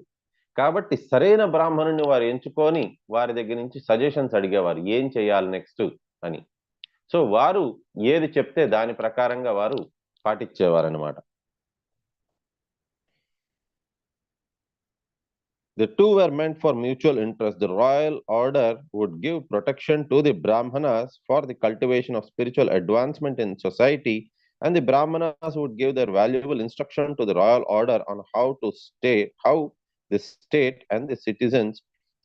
కాబట్టి సరైన బ్రాహ్మణుని వారు ఎంచుకొని వారి దగ్గర నుంచి సజెషన్స్ అడిగేవారు, ఏం చేయాలి నెక్స్ట్ అని. సో వారు ఏది చెప్తే దాని ప్రకారంగా వారు పాటించేవారు అనమాట. The two were meant for mutual interest. The royal order would give protection to the Brahmanas for the cultivation of spiritual advancement in society, and the Brahmanas would give their valuable instruction to the royal order on how the state and the citizens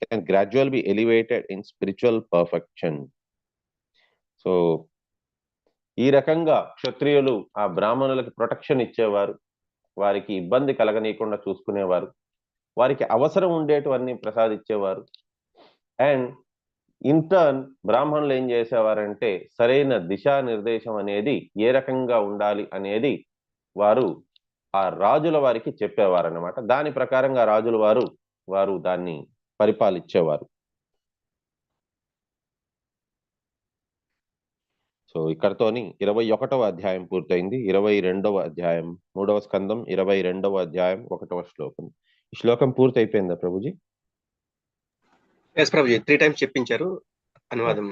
can gradually be elevated in spiritual perfection. So ఈ రకంగా క్షత్రియులు ఆ బ్రాహ్మణులకి protection ఇచ్చేవారు, వారికి ఇబ్బంది కలగనీయకుండా చూసుకునేవారు, వారికి అవసరం ఉండేటివన్నీ ప్రసాదించేవారు. అండ్ ఇన్ టర్న్ బ్రాహ్మణులు ఏం చేసేవారంటే సరైన దిశానిర్దేశం అనేది ఏ రకంగా ఉండాలి అనేది వారు ఆ రాజుల వారికి చెప్పేవారు అన్నమాట. దాని ప్రకారంగా రాజుల వారు దాన్ని పరిపాలించేవారు. సో ఇక్కడతోని 21వ అధ్యాయం పూర్తయింది. 22వ అధ్యాయం 3వ స్కందం 22వ అధ్యాయం 1వ శ్లోకం. ఈ శ్లోకం పూర్తి అయిపోయిందా ప్రభుజీ? ఎస్ ప్రభుజీ, 3 times చెప్పించారు. అనువాదం.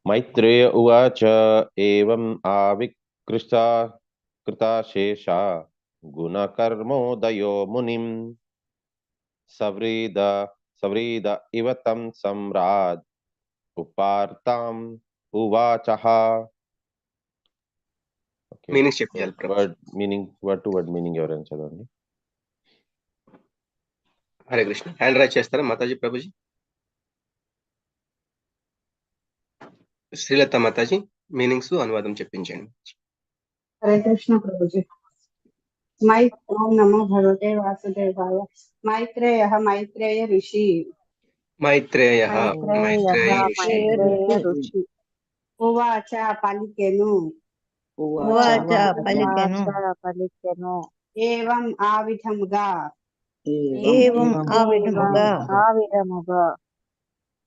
మైత్రేయ ఉవాచ ఏవం ఆవికృతాశేషా గుణకర్మోదయో మునిం సవ్రీద ఇవ తం సమ్రాజ్ ఉపార్తాం ఉవాచః. మీనింగ్స్ చెప్పాలి. వర్డ్ టు వర్డ్ మీనింగ్ ఎవరైనా చదవండి. హరే కృష్ణ. హ్యాండ్ రైజ్ చేస్తారా మాతాజీ? ప్రభుజీ శ్రీలత మాతాజీ మీనింగ్స్ అనువాదం చెప్పించండి. హరే కృష్ణ ప్రభుజీ. ఓం నమో భగవతే వాసుదేవాయ. మైత్రేయ ఋషి. మైత్రేయ ఋషి. ఉవాచ పలికెను. ఏవం ఆ విధముగా.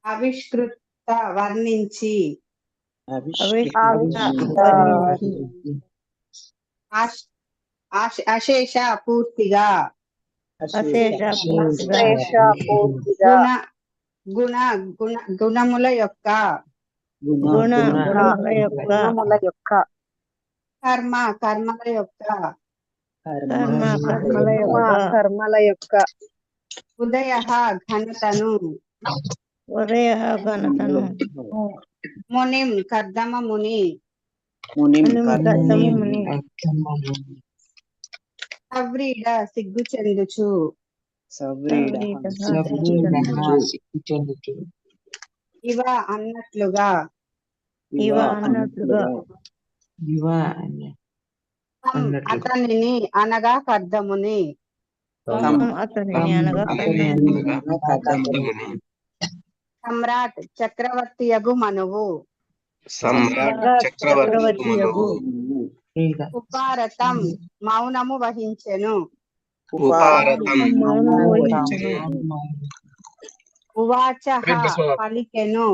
ఆవిష్కృత వర్ణించి. అశేష పూర్తిగా. గుణ గుణ గుణముల యొక్క గుణముల యొక్క కర్మ కర్మల యొక్క కర్మల యొక్క ఉదయ ఘనతను మునిం కర్దమ ముని సవ్రీడ సిగ్గు చెందుచు ఇవ అన్నట్లుగా అతనిని అనగా కర్దముని సమ్రాట్ చక్రవర్తియగు మనువు ఉపారతం మౌనము వహించెను ఉవాచ పలికెను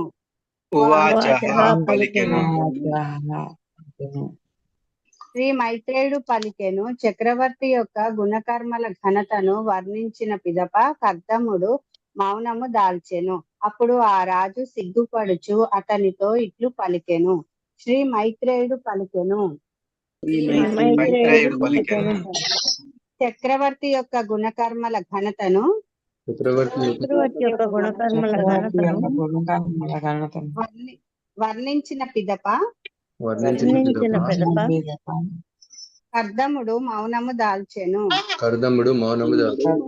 శ్రీ మైత్రేయుడు పలికెను చక్రవర్తి యొక్క గుణకర్మల ఘనతను వర్ణించిన పిదప కర్దముడు మౌనము దాల్చెను. అప్పుడు ఆ రాజు సిగ్గుపడుచు అతనితో ఇట్లు పలికెను. శ్రీ మైత్రేయుడు పలికెను చక్రవర్తి యొక్క గుణకర్మల ఘనతను వర్ణించిన పిదప కర్దముడు మౌనము దాల్చెను.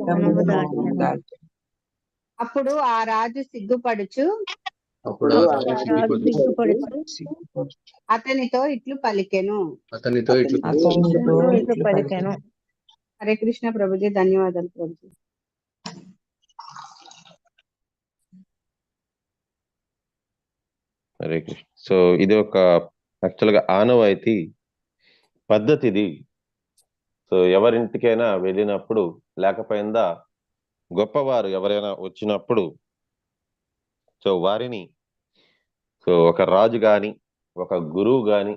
అప్పుడు ఆ రాజు సిగ్గుపడుచు అతనితో ఇట్లు పలికెను. హరే కృష్ణ ప్రభుజీ, ధన్యవాదాలు ప్రభుజీ. హరే కృష్ణ. సో ఇది ఒక యాక్చువల్గా ఆనవాయితీ పద్ధతిది. సో ఎవరింటికైనా వెళ్ళినప్పుడు లేకపోయిందా గొప్పవారు ఎవరైనా వచ్చినప్పుడు సో వారిని సో ఒక రాజు గాని ఒక గురువు గాని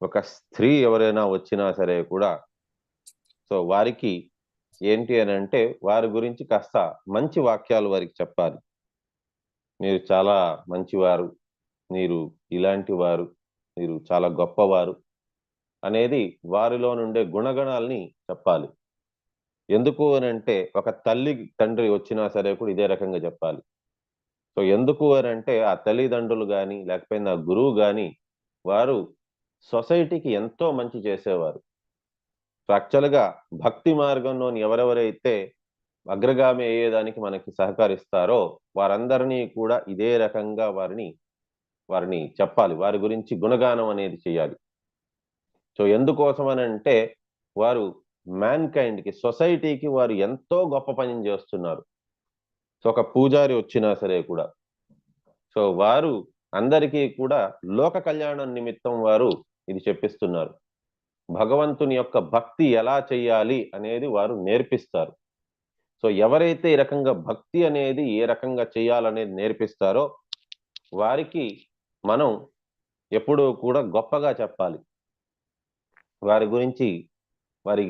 ఒక స్త్రీ ఎవరైనా వచ్చినా సరే కూడా సో వారికి ఏంటి అని అంటే వారి గురించి కాస్త మంచి వాక్యాలు వారికి చెప్పాలి. మీరు చాలా మంచివారు, మీరు ఇలాంటి వారు, మీరు చాలా గొప్పవారు అనేది వారిలో నుండే గుణగణాలని చెప్పాలి. ఎందుకు అని అంటే ఒక తల్లి తండ్రి వచ్చినా సరే కూడా ఇదే రకంగా చెప్పాలి. సో ఎందుకు అని అంటే ఆ తల్లిదండ్రులు కానీ లేకపోతే ఆ గురువు కానీ వారు సొసైటీకి ఎంతో మంచి చేసేవారు. సో యాక్చువల్గా భక్తి మార్గంలోని ఎవరెవరైతే అగ్రగామి అయ్యేదానికి మనకి సహకరిస్తారో వారందరినీ కూడా ఇదే రకంగా వారిని చెప్పాలి, వారి గురించి గుణగానం అనేది చేయాలి. సో ఎందుకోసం అని అంటే వారు మ్యాన్ కైండ్కి సొసైటీకి వారు ఎంతో గొప్ప పని చేస్తున్నారు. సో ఒక పూజారి వచ్చినా సరే కూడా సో వారు అందరికీ కూడా లోక కళ్యాణం నిమిత్తం వారు ఇది చెప్పిస్తున్నారు. భగవంతుని యొక్క భక్తి ఎలా చెయ్యాలి అనేది వారు నేర్పిస్తారు. సో ఎవరైతే ఈ రకంగా భక్తి అనేది ఏ రకంగా చేయాలనేది నేర్పిస్తారో వారికి మనం ఎప్పుడూ కూడా గొప్పగా చెప్పాలి. వారి గురించి, వారి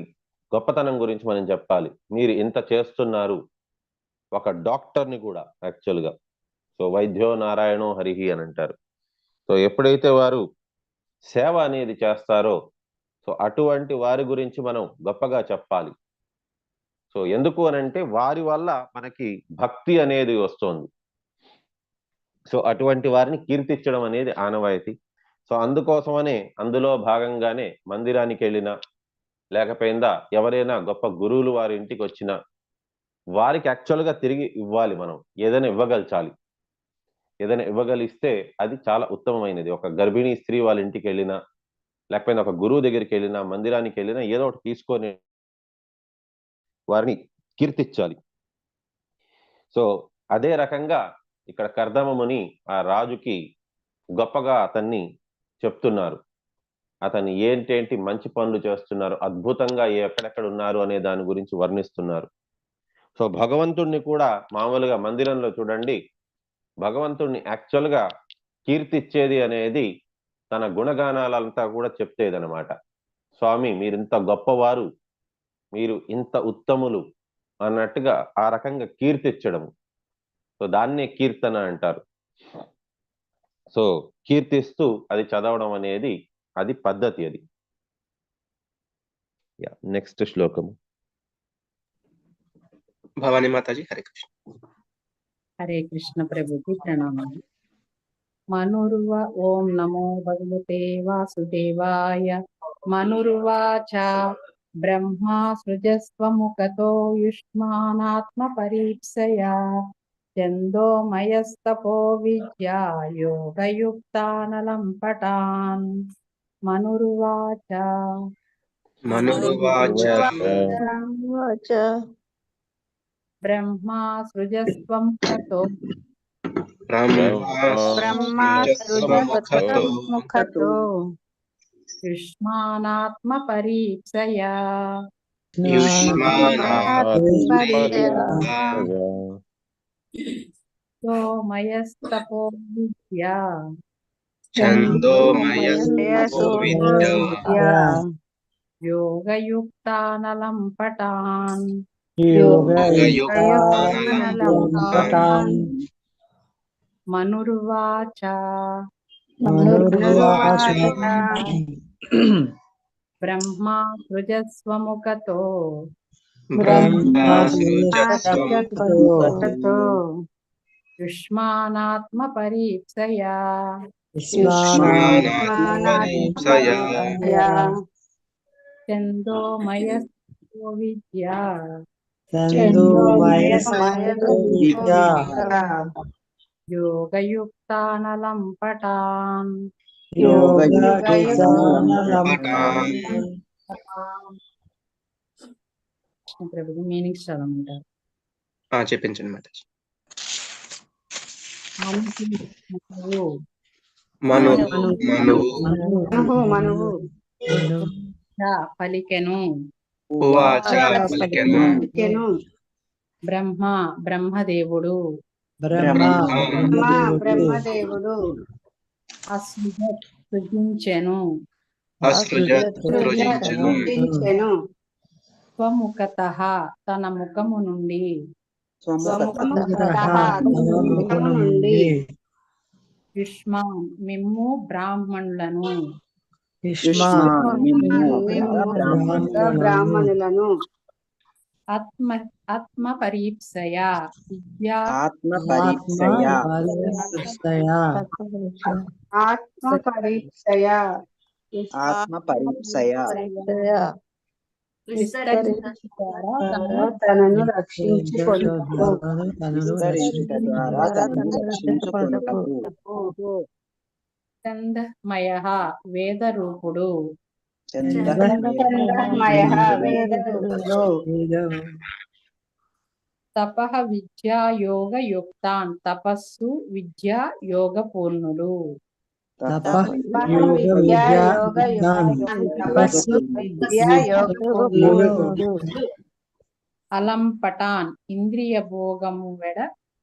గొప్పతనం గురించి మనం చెప్పాలి. మీరు ఇంత చేస్తున్నారు. ఒక డాక్టర్ని కూడా యాక్చువల్గా సో వైద్యో నారాయణో హరిహి అని అంటారు. సో ఎప్పుడైతే వారు సేవ అనేది చేస్తారో సో అటువంటి వారి గురించి మనం గొప్పగా చెప్పాలి. సో ఎందుకు అని అంటే వారి వల్ల మనకి భక్తి అనేది వస్తుంది. సో అటువంటి వారిని కీర్తించడం అనేది ఆనవాయితీ. సో అందుకోసమనే అందులో భాగంగానే మందిరానికి వెళ్ళినా లేకపోయిందా ఎవరైనా గొప్ప గురువులు వారి ఇంటికి వచ్చినా వారికి యాక్చువల్గా తిరిగి ఇవ్వాలి. మనం ఏదైనా ఇవ్వగలచాలి. ఏదైనా ఇవ్వగలిస్తే అది చాలా ఉత్తమమైనది. ఒక గర్భిణీ స్త్రీ వాళ్ళ ఇంటికి వెళ్ళినా లేకపోతే ఒక గురువు దగ్గరికి వెళ్ళినా మందిరానికి వెళ్ళినా ఏదో ఒకటి తీసుకొని వారిని కీర్తించాలి. సో అదే రకంగా ఇక్కడ కర్దమముని ఆ రాజుకి గొప్పగా అతన్ని చెప్తున్నారు. అతన్ని ఏంటేంటి మంచి పనులు చేస్తున్నారు, అద్భుతంగా ఎక్కడెక్కడ ఉన్నారు అనే దాని గురించి వర్ణిస్తున్నారు. సో భగవంతుణ్ణి కూడా మామూలుగా మందిరంలో చూడండి, భగవంతుణ్ణి యాక్చువల్గా కీర్తిచ్చేది అనేది తన గుణగానాలంతా కూడా చెప్పేదనమాట. స్వామి మీరు ఇంత గొప్పవారు, మీరు ఇంత ఉత్తములు అన్నట్టుగా ఆ రకంగా కీర్తిచ్చడము. సో దాన్నే కీర్తన అంటారు. సో కీర్తిస్తూ అది చదవడం అనేది అది పద్ధతి. అది నెక్స్ట్ శ్లోకము. భవానీ మాతాజీ. హరే కృష్ణ. హరే కృష్ణ ప్రభుజీ ప్రణామాలు. మనుర్వ ఓం నమో భగవతే వాసుదేవాయ. మనుర్వాచ బ్రహ్మా సృజస్వముఖతో యుష్మానాత్మ పరీప్సయా ఛందోమయస్తపో విద్యా యోగయుక్తానలం పటాన్. మనుర్వాచ బ్రహ్మా సృజస్వముఖతో ముఖతో యుష్మానాత్మ పరీప్సయా ఛందోమయస్తపో విద్యా యోగయుక్తానలం పటాన్. మనుర్వాచ బ్రహ్మా సృజస్వముఖతో యుష్మానాత్మ పరీప్సయా ఛందోమయస్తపో విద్యా యోగయుక్తానలం పటాన్. ప్రభుజీ మీనింగ్స్ చదవమంటారు. చెప్పించండి మాతాజీ. మనువు పలికెను. బ్రహ్మ బ్రహ్మదేవుడు. బ్రహ్మదేవుడు సృజించెను. స్వముఖతః తన ముఖము నుండి. యుష్మాన్ మిమ్ము బ్రాహ్మణులను. బ్రాహ్మణులను ఆత్మ పరీప్సయా విద్యా ఆత్మ పరీప్సయా తనను రక్షించుకొనుటకు. చందమయః వేద రూపుడు. తపః విద్యా యోగ యుక్తాన్ తపస్సు విద్యా యోగ పూర్ణులు. అలంపటాన్ ఇంద్రియ భోగము వెడ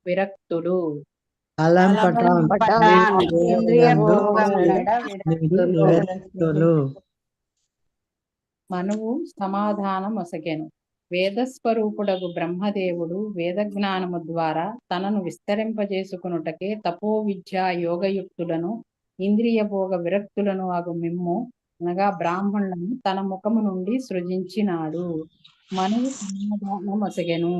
విరక్తుడు. మనువు సమాధానమొసగెను. వేదస్వరూపుడగు బ్రహ్మదేవుడు వేద జ్ఞానము ద్వారా తనను విస్తరింపజేసుకునుటకే తపో విద్యా యోగయుక్తులను ఇంద్రియ భోగ విరక్తులను అగు మిమ్ము అనగా బ్రాహ్మణులను తన ముఖము నుండి సృజించినాడు. మనువు సమాధానమొసగెను.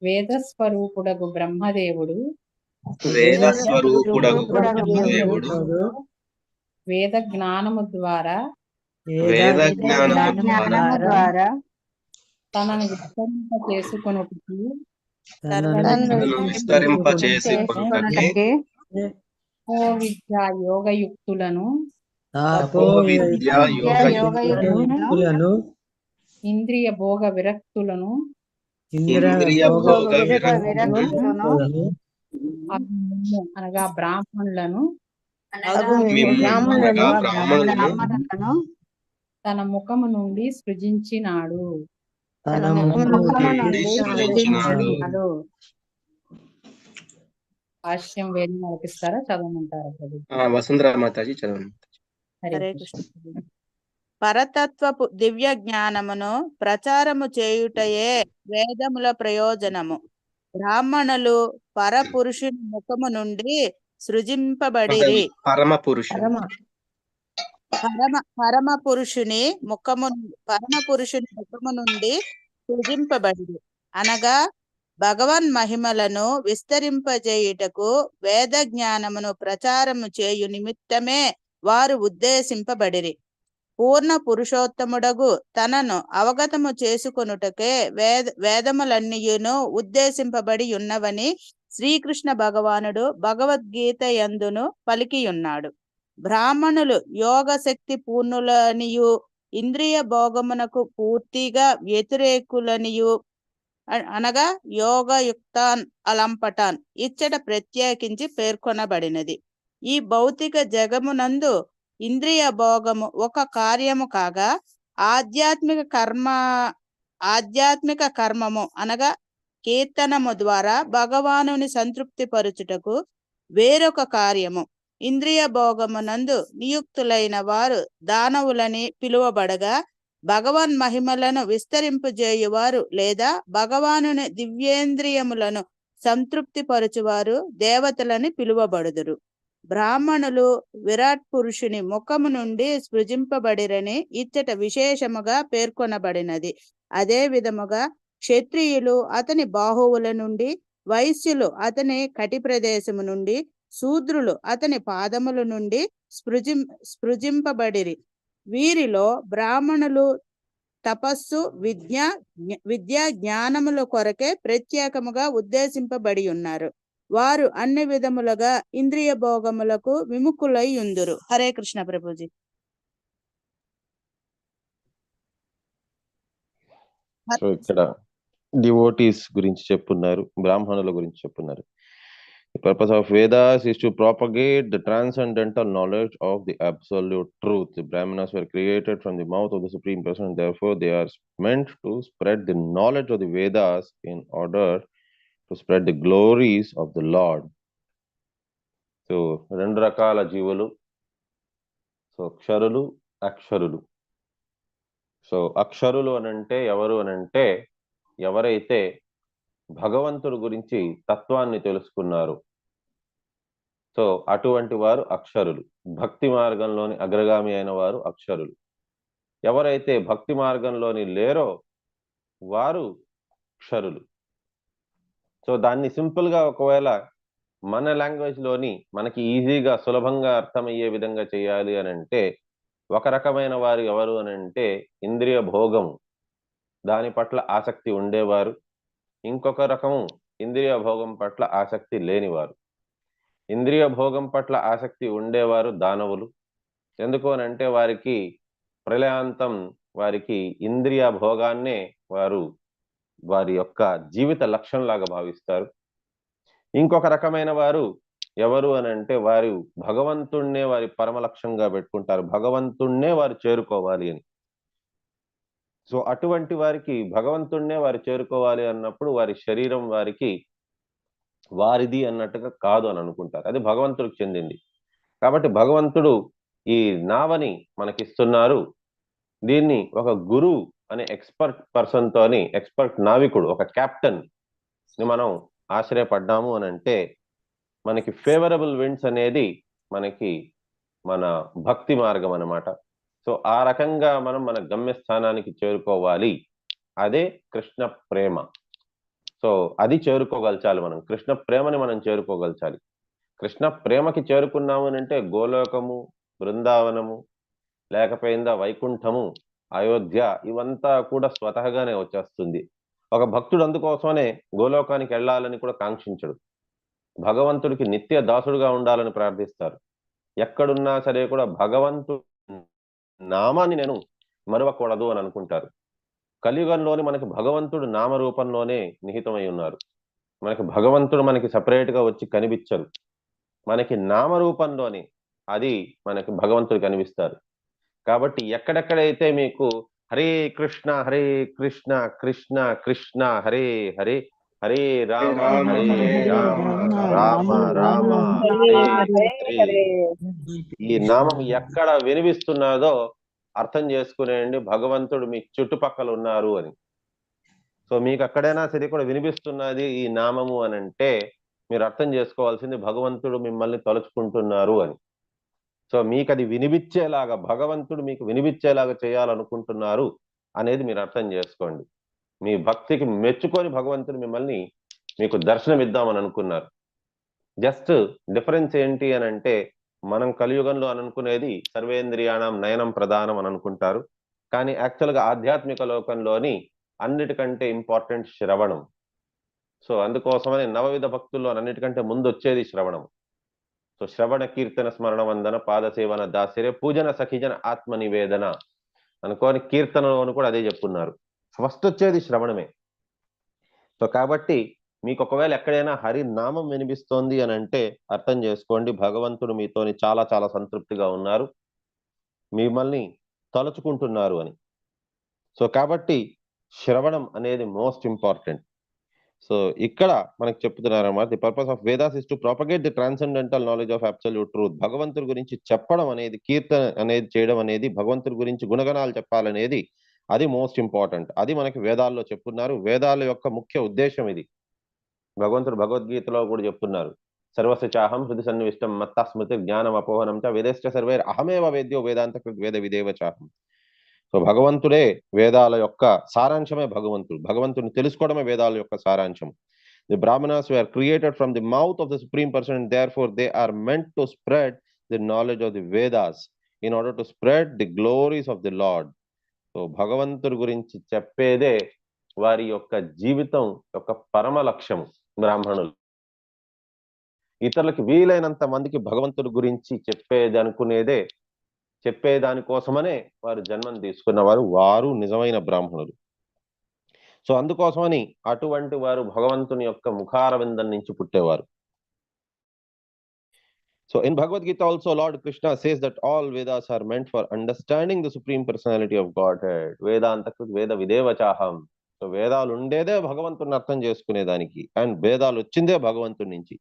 వేదస్వరూపుడగు బ్రహ్మదేవుడు వేద జ్ఞానము ద్వారా తనను విస్తరింపచేసుకొనుటకు విద్యా యోగయుక్తులను ఇంద్రియ భోగ విరక్తులను అనగా బ్రాహ్మణులను తన ముఖము నుండి సృజించినాడు. భాష్యం వేది నడిపిస్తారా చదవమంటారా? వసుంధరా మాతాజీ చదవండి. హరే కృష్ణ. పరతత్వపు దివ్య జ్ఞానమును ప్రచారము చేయుటయే వేదముల ప్రయోజనము. బ్రాహ్మణులు పరపురుషుని ముఖము నుండి సృజింపబడిరి. పరమ పురుషుడు పరమ పురుషుని ముఖము నుండి సృజింపబడిరి అనగా భగవన్ మహిమలను విస్తరింపజేయుటకు వేద జ్ఞానమును ప్రచారము చేయు నిమిత్తమే వారు ఉద్దేశింపబడిరి. పూర్ణ పురుషోత్తముడగు తనను అవగతము చేసుకొనుటకే వేదములన్నీయును ఉద్దేశింపబడి ఉన్నవని శ్రీకృష్ణ భగవానుడు భగవద్గీత యందును పలికియున్నాడు. బ్రాహ్మణులు యోగ శక్తి పూర్ణులనియు ఇంద్రియ భోగమునకు పూర్తిగా వ్యతిరేకులనియు అనగా యోగయుక్తాన్ అలంపటాన్ ఇచ్చట ప్రత్యేకించి పేర్కొనబడినది. ఈ భౌతిక జగమునందు ఇంద్రియ భోగము ఒక కార్యము కాగా ఆధ్యాత్మిక కర్మము అనగా కీర్తనము ద్వారా భగవానుని సంతృప్తి పరుచుటకు వేరొక కార్యము. ఇంద్రియ భోగమునందు నియుక్తులైన వారు దానవులని పిలువబడగా భగవన్ మహిమలను విస్తరింపజేయువారు లేదా భగవానుని దివ్యేంద్రియములను సంతృప్తి పరచువారు దేవతలని పిలువబడుదురు. బ్రాహ్మణులు విరాట్ పురుషుని ముఖము నుండి సృజింపబడిరని ఇచ్చట విశేషముగా పేర్కొనబడినది. అదే విధముగా క్షత్రియులు అతని బాహువుల నుండి, వైశ్యులు అతని కటి ప్రదేశము నుండి, శూద్రులు అతని పాదముల నుండి సృజింపబడిరి. వీరిలో బ్రాహ్మణులు తపస్సు విద్యా జ్ఞానముల కొరకే ప్రత్యేకముగా ఉద్దేశింపబడి ఉన్నారు. వారు అన్ని విధములుగా ఇంద్రియ భోగములకు విముఖులై ఉందురు. హరే కృష్ణ ప్రభుజీ. సో ఇక్కడ డివోటీస్ గురించి చెప్పున్నారు, బ్రాహ్మణుల గురించి చెప్పున్నారు. The purpose of Vedas is to propagate the transcendental knowledge of the absolute truth. The Brahmanas were created from the mouth of the Supreme Person, therefore they are meant to spread the knowledge of the Vedas in order to spread the glories of the Lord. So, రెండు రకాల జీవులు, so క్షరులు, అక్షరులు. So అక్షరులు అనంటే ఎవరు అనంటే ఎవరైతే భగవంతుడి గురించి తత్వాన్ని తెలుసుకున్నారు, సో అటువంటి వారు అక్షరులు. భక్తి మార్గంలోని అగ్రగామి అయిన వారు అక్షరులు. ఎవరైతే భక్తి మార్గంలోని లేరో వారు క్షరులు. సో దాన్ని సింపుల్ గా ఒకవేళ మన లాంగ్వేజ్ లోని మనకి ఈజీగా సులభంగా అర్థమయ్యే విధంగా చేయాలి అని అంటే ఒక రకమైన వారు ఎవరు అని అంటే ఇంద్రియ భోగము దాని పట్ల ఆసక్తి ఉండేవారు. ఇంకొక రకము ఇంద్రియ భోగం పట్ల ఆసక్తి లేనివారు. ఇంద్రియ భోగం పట్ల ఆసక్తి ఉండేవారు దానవులు. ఎందుకు అని అంటే వారికి ప్రళయాంతం వారికి ఇంద్రియ భోగాన్నే వారు వారి యొక్క జీవిత లక్ష్యంలాగా భావిస్తారు. ఇంకొక రకమైన వారు ఎవరు అని అంటే వారు భగవంతుణ్ణే వారి పరమ లక్ష్యంగా పెట్టుకుంటారు, భగవంతుణ్ణే వారు చేరుకోవాలి అని. సో అటువంటి వారికి భగవంతుణ్ణే వారు చేరుకోవాలి అన్నప్పుడు వారి శరీరం వారికి వారిది అన్నట్టుగా కాదు అని అనుకుంటారు, అది భగవంతుడికి చెందింది. కాబట్టి భగవంతుడు ఈ నావని మనకిస్తున్నారు. దీన్ని ఒక గురువు అనే ఎక్స్పర్ట్ పర్సన్ తోని, ఎక్స్పర్ట్ నావికుడు, ఒక కెప్టెన్ ని మనం ఆశ్రయపడ్డాము అని అంటే మనకి ఫేవరబుల్ విండ్స్ అనేది మనకి మన భక్తి మార్గం అన్నమాట. సో ఆ రకంగా మనం మన గమ్యస్థానానికి చేరుకోవాలి. అదే కృష్ణ ప్రేమ. సో అది చేరుకోగలచాలి మనం, కృష్ణ ప్రేమని మనం చేరుకోగలచాలి. కృష్ణ ప్రేమకి చేరుకున్నాము అని అంటే గోలోకము, బృందావనము, లేకపోయిందా వైకుంఠము, అయోధ్య ఇవంతా కూడా స్వతహగానే వచ్చేస్తుంది. ఒక భక్తుడు అందుకోసమనే గోలోకానికి వెళ్ళాలని కూడా కాంక్షించడు. భగవంతుడికి నిత్య దాసుడుగా ఉండాలని ప్రార్థిస్తారు. ఎక్కడున్నా సరే కూడా భగవంతుడు నామాన్ని నేను మరవకూడదు అని అనుకుంటారు. కలియుగంలోని మనకి భగవంతుడు నామరూపంలోనే నిహితమై ఉన్నారు. మనకి భగవంతుడు మనకి సపరేట్ గా వచ్చి కనిపించరు, మనకి నామరూపంలోని అది మనకి భగవంతుడు కనిపిస్తారు. కాబట్టి ఎక్కడెక్కడైతే మీకు హరే కృష్ణ కృష్ణ కృష్ణ హరే హరే, హరే రామ హరే రామ రామ రామ హరే హరే, ఈ నామం ఎక్కడ వినిపిస్తున్నదో అర్థం చేసుకునేయండి భగవంతుడు మీ చుట్టుపక్కల ఉన్నారు అని. సో మీకు అక్కడైనా సరే కూడా వినిపిస్తున్నది ఈ నామము అని అంటే మీరు అర్థం చేసుకోవాల్సింది భగవంతుడు మిమ్మల్ని తలుచుకుంటున్నారు అని. సో మీకు అది వినిపించేలాగా భగవంతుడు మీకు వినిపించేలాగా చేయాలనుకుంటున్నారు అనేది మీరు అర్థం చేసుకోండి. మీ భక్తికి మెచ్చుకొని భగవంతుడు మిమ్మల్ని మీకు దర్శనం ఇద్దామని అనుకున్నారు. జస్ట్ డిఫరెన్స్ ఏంటి అని అంటే మనం కలియుగంలో అని అనుకునేది సర్వేంద్రియాణం నయనం ప్రధానం అని అనుకుంటారు. కానీ యాక్చువల్గా ఆధ్యాత్మిక లోకంలోని అన్నిటికంటే ఇంపార్టెంట్ శ్రవణం. సో అందుకోసమని నవవిధ భక్తుల్లో అన్నిటికంటే ముందు వచ్చేది శ్రవణం. సో శ్రవణ కీర్తన స్మరణ వందన పాదసేవన దాసిరే పూజన సఖిజన ఆత్మ నివేదన అనుకోని కీర్తనలోను కూడా అదే చెప్పున్నారు. ఫస్ట్ వచ్చేది శ్రవణమే. సో కాబట్టి మీకు ఒకవేళ ఎక్కడైనా హరి నామం వినిపిస్తోంది అని అంటే అర్థం చేసుకోండి భగవంతుడు మీతోని చాలా చాలా సంతృప్తిగా ఉన్నారు, మిమ్మల్ని తలుచుకుంటున్నారు అని. సో కాబట్టి శ్రవణం అనేది మోస్ట్ ఇంపార్టెంట్. సో ఇక్కడ మనకు చెప్తున్నారు అన్నమాట, the purpose of Vedas is to propagate the transcendental knowledge of absolute truth. భగవంతుడి గురించి చెప్పడం అనేది, కీర్తన అనేది చేయడం అనేది, భగవంతుడి గురించి గుణగణాలు చెప్పాలనేది అది మోస్ట్ ఇంపార్టెంట్. అది మనకి వేదాల్లో చెప్తున్నారు. వేదాల యొక్క ముఖ్య ఉద్దేశం ఇది. భగవంతుడు భగవద్గీతలో కూడా చెప్తున్నారు, సర్వస్య చాహం హృది సన్నివిష్టం మత్త స్మృతి జ్ఞానం అపోహనం చ వేదేశ్చ సర్వైర్ అహమేవ వేద్యో వేదాంత కృత్ వేద విదేవ చాహం. సో భగవంతుడే వేదాల యొక్క సారాంశమే భగవంతుడు. భగవంతుడిని తెలుసుకోవడమే వేదాల యొక్క సారాంశం. The Brahmanas were created from the mouth of the supreme person and therefore they are meant to spread the knowledge of the Vedas in order to spread the glories of the lord. So భగవంతుడి గురించి చెప్పేదే వారి యొక్క జీవితం యొక్క పరమ లక్ష్యం. బ్రాహ్మణులు ఇతరులకు వీలైనంత మందికి భగవంతుడి గురించి చెప్పేదానికోసమనే వారు జన్మను తీసుకున్నవారు, వారు నిజమైన బ్రాహ్మణులు. సో అందుకోసమని అటువంటి వారు భగవంతుని యొక్క ముఖార విందం నుంచి పుట్టేవారు. So in Bhagavad Gita also Lord Krishna says that all Vedas are meant for understanding the Supreme Personality of Godhead. Vedanta Veda Videva Chaham. So వేదాలు ఉండేదే భగవంతుని అర్థం చేసుకునేదానికి, అండ్ వేదాలు వచ్చిందే భగవంతుడి నుంచి.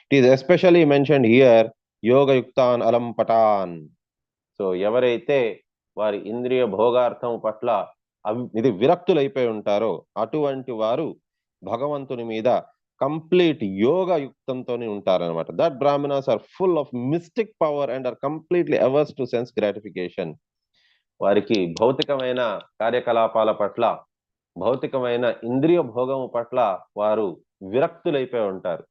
It is especially mentioned here యోగయుక్తాన్ అలం పటాన్. సో ఎవరైతే వారి ఇంద్రియ భోగార్థం పట్ల ఇది విరక్తులైపోయి ఉంటారో అటువంటి వారు భగవంతుని మీద కంప్లీట్ యోగ యుక్తంతో ఉంటారనమాట. That Brahmanas are full of mystic power and are completely averse to sense gratification. వారికి భౌతికమైన కార్యకలాపాల పట్ల, భౌతికమైన ఇంద్రియ భోగము పట్ల వారు విరక్తులైపోయి ఉంటారు.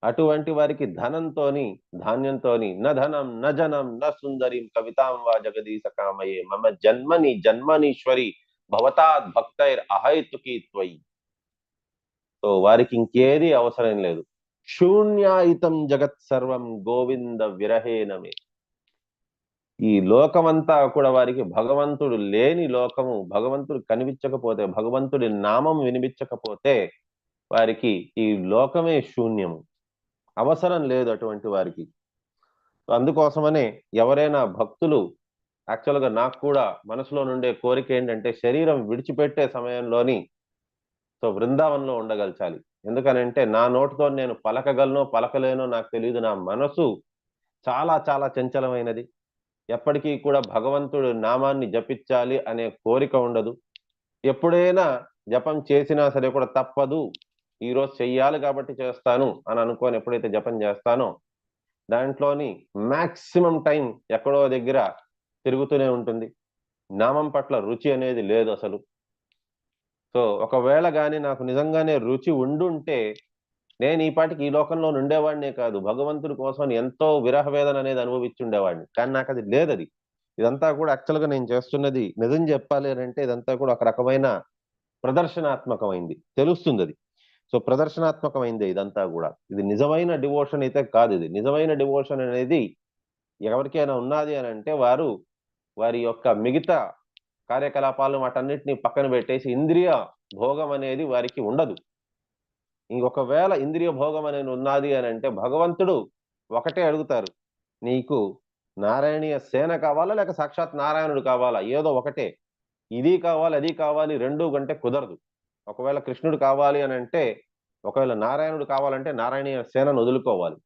అటువంటి వారికి ధనంతోని ధాన్యంతోని న ధనం న జనం న సుందరీం కవితాం వా జగదీశ కామయే మమ జన్మని జన్మనీశ్వరి భవతాద్ భక్తైర్ అహైతుకి త్వయి. సో వారికి ఇంకేది అవసరం లేదు. శూన్యాయితం జగత్ సర్వం గోవింద విరహేనమే. ఈ లోకమంతా కూడా వారికి భగవంతుడు లేని లోకము. భగవంతుడు కనిపించకపోతే, భగవంతుడి నామం వినిపించకపోతే వారికి ఈ లోకమే శూన్యము, అవసరం లేదు అటువంటి వారికి. అందుకోసమనే ఎవరైనా భక్తులు, యాక్చువల్గా నాకు కూడా మనసులో నుండే కోరిక ఏంటంటే శరీరం విడిచిపెట్టే సమయంలోని సో బృందావనంలో ఉండగలచాలి. ఎందుకనంటే నా నోటితో నేను పలకగలనో పలకలేనో నాకు తెలియదు. నా మనసు చాలా చాలా చంచలమైనది. ఎప్పటికీ కూడా భగవంతుడు నామాన్ని జపించాలి అనే కోరిక ఉండదు. ఎప్పుడైనా జపం చేసినా సరే కూడా తప్పదు, ఈరోజు చెయ్యాలి కాబట్టి చేస్తాను అని అనుకొని ఎప్పుడైతే జపం చేస్తానో దాంట్లోని మాక్సిమం టైం ఎక్కడో దగ్గర తిరుగుతూనే ఉంటుంది. నామం పట్ల రుచి అనేది లేదు అసలు. సో ఒకవేళ కానీ నాకు నిజంగానే రుచి ఉండుంటే నేను ఈ పాటికి ఈ లోకంలో ఉండేవాడినే కాదు, భగవంతుడి కోసం ఎంతో విరహ వేదన అనేది అనుభవించుండేవాడిని. కానీ నాకు అది లేదది. ఇదంతా కూడా యాక్చువల్గా నేను చేస్తున్నది నిజం చెప్పాలి అని అంటే ఇదంతా కూడా ఒక రకమైన ప్రదర్శనాత్మకమైంది, తెలుస్తుంది అది. సో ప్రదర్శనాత్మకమైంది ఇదంతా కూడా. ఇది నిజమైన డివోషన్ అయితే కాదు. ఇది నిజమైన డివోషన్ అనేది ఎవరికైనా ఉన్నది అని అంటే వారు వారి యొక్క మిగతా కార్యకలాపాలను వాటన్నిటిని పక్కన పెట్టేసి ఇంద్రియ భోగం అనేది వారికి ఉండదు. ఇంకొకవేళ ఇంద్రియ భోగం అనేది ఉన్నది అని అంటే భగవంతుడు ఒకటే అడుగుతారు, నీకు నారాయణీయ సేన కావాలా లేక సాక్షాత్ నారాయణుడు కావాలా? ఏదో ఒకటే. ఇది కావాలి అది కావాలి రెండు గంటే కుదరదు. ఒకవేళ కృష్ణుడు కావాలి అని అంటే, ఒకవేళ నారాయణుడు కావాలంటే నారాయణీయ సేనను వదులుకోవాలి.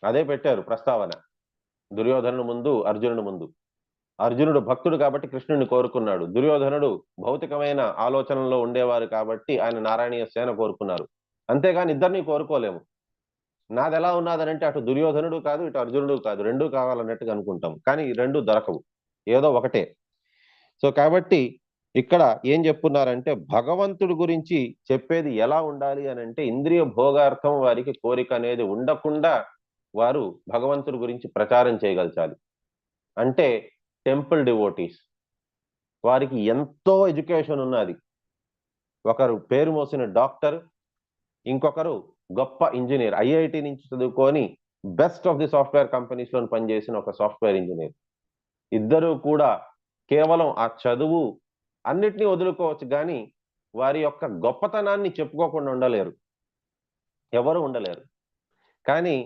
అదే పెట్టారు ప్రస్తావన దుర్యోధనుడు ముందు, అర్జునుడి ముందు. అర్జునుడు భక్తుడు కాబట్టి కృష్ణుడిని కోరుకున్నాడు. దుర్యోధనుడు భౌతికమైన ఆలోచనలో ఉండేవారు కాబట్టి ఆయన నారాయణీయ సేన కోరుకున్నారు. అంతేగాని ఇద్దరిని కోరుకోలేము. నాది ఎలా ఉన్నదనంటే అటు దుర్యోధనుడు కాదు, ఇటు అర్జునుడు కాదు, రెండూ కావాలన్నట్టుగా అనుకుంటాం. కానీ ఈ రెండు దొరకవు, ఏదో ఒకటే. సో కాబట్టి ఇక్కడ ఏం చెప్పున్నారంటే భగవంతుడి గురించి చెప్పేది ఎలా ఉండాలి అని అంటే ఇంద్రియ భోగార్థం వారికి కోరిక అనేది ఉండకుండా వారు భగవంతుడి గురించి ప్రచారం చేయగలచాలి. అంటే టెంపుల్ డివోటీస్ వారికి ఎంతో ఎడ్యుకేషన్ ఉన్నది. ఒకరు పేరు మోసిన డాక్టర్, ఇంకొకరు గొప్ప ఇంజనీర్, ఐఐటి నుంచి చదువుకొని best of the software companies లో పనిచేసిన ఒక సాఫ్ట్వేర్ ఇంజనీర్. ఇద్దరు కూడా కేవలం ఆ చదువు అన్నిటినీ వదులుకోవచ్చు, కానీ వారి యొక్క గొప్పతనాన్ని చెప్పుకోకుండా ఉండలేరు, ఎవరు ఉండలేరు. కానీ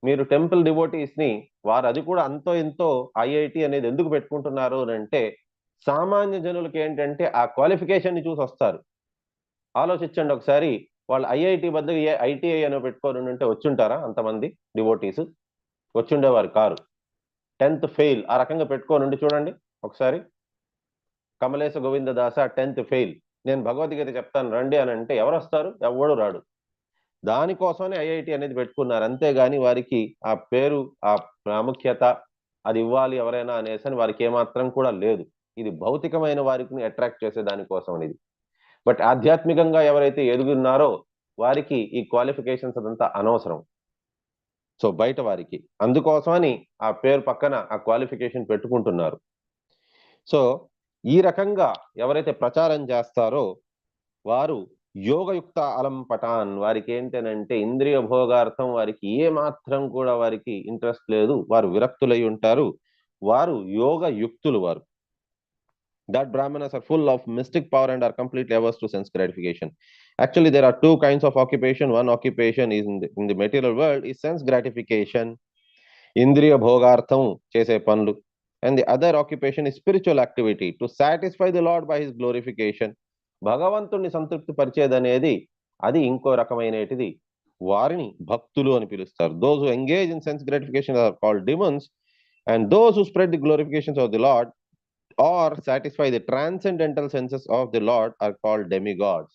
మీరు టెంపుల్ డివోటీస్ ని వారు అది కూడా అంతో ఎంతో ఐఐటి అనేది ఎందుకు పెట్టుకుంటున్నారు అని అంటే సామాన్య జనులకి ఏంటంటే ఆ క్వాలిఫికేషన్ ని చూసి వస్తారు. ఆలోచించండి ఒకసారి, వాళ్ళు ఐఐటి బదులు ఐటీఐ అని పెట్టుకొని ఉంటే వచ్చుంటారా అంతమంది డివోటీస్? వచ్చుండేవారు కారు. 10th ఫెయిల్ ఆ రకంగా పెట్టుకొని ఉండి చూడండి ఒకసారి. కమలేశ గోవిందదాస 10th ఫెయిల్, నేను భగవద్గీత చెప్తాను రండి అని అంటే ఎవరు వస్తారు? ఎవడు రాడు. దానికోసమే ఐఐటి అనేది పెట్టుకున్నారు. అంతేగాని వారికి ఆ పేరు, ఆ ప్రాముఖ్యత అది ఇవ్వాలి ఎవరైనా అనేసి వారికి ఏమాత్రం కూడా లేదు. ఇది భౌతికమైన వారికి అట్రాక్ట్ చేసే దానికోసం అనేది. బట్ ఆధ్యాత్మికంగా ఎవరైతే ఎదుగున్నారో వారికి ఈ క్వాలిఫికేషన్స్ అదంతా అనవసరం. సో బయట వారికి అందుకోసమని ఆ పేరు పక్కన ఆ క్వాలిఫికేషన్ పెట్టుకుంటున్నారు. సో ఈ రకంగా ఎవరైతే ప్రచారం చేస్తారో వారు యోగయుక్త అలం పటాన్, వారికి ఏంటనంటే ఇంద్రియ భోగార్థం వారికి ఏ మాత్రం కూడా వారికి ఇంట్రెస్ట్ లేదు, వారు విరక్తులై ఉంటారు, వారు యోగ యుక్తులు. వారు that brahmanas are full of mystic power and are completely averse to sense gratification. Actually there are two kinds of occupation. One occupation is in the material world is sense gratification, indriya bhogartham chese panlu, and the other occupation is spiritual activity to satisfy the Lord by his glorification. భగవంతుణ్ణి సంతృప్తి పరిచేది అనేది అది ఇంకో రకమైనటిది. వారిని భక్తులు అని పిలుస్తారు. those who engage in sense gratification are called demons, and those who spread the glorifications of the Lord or satisfy the transcendental senses of the Lord are called demigods.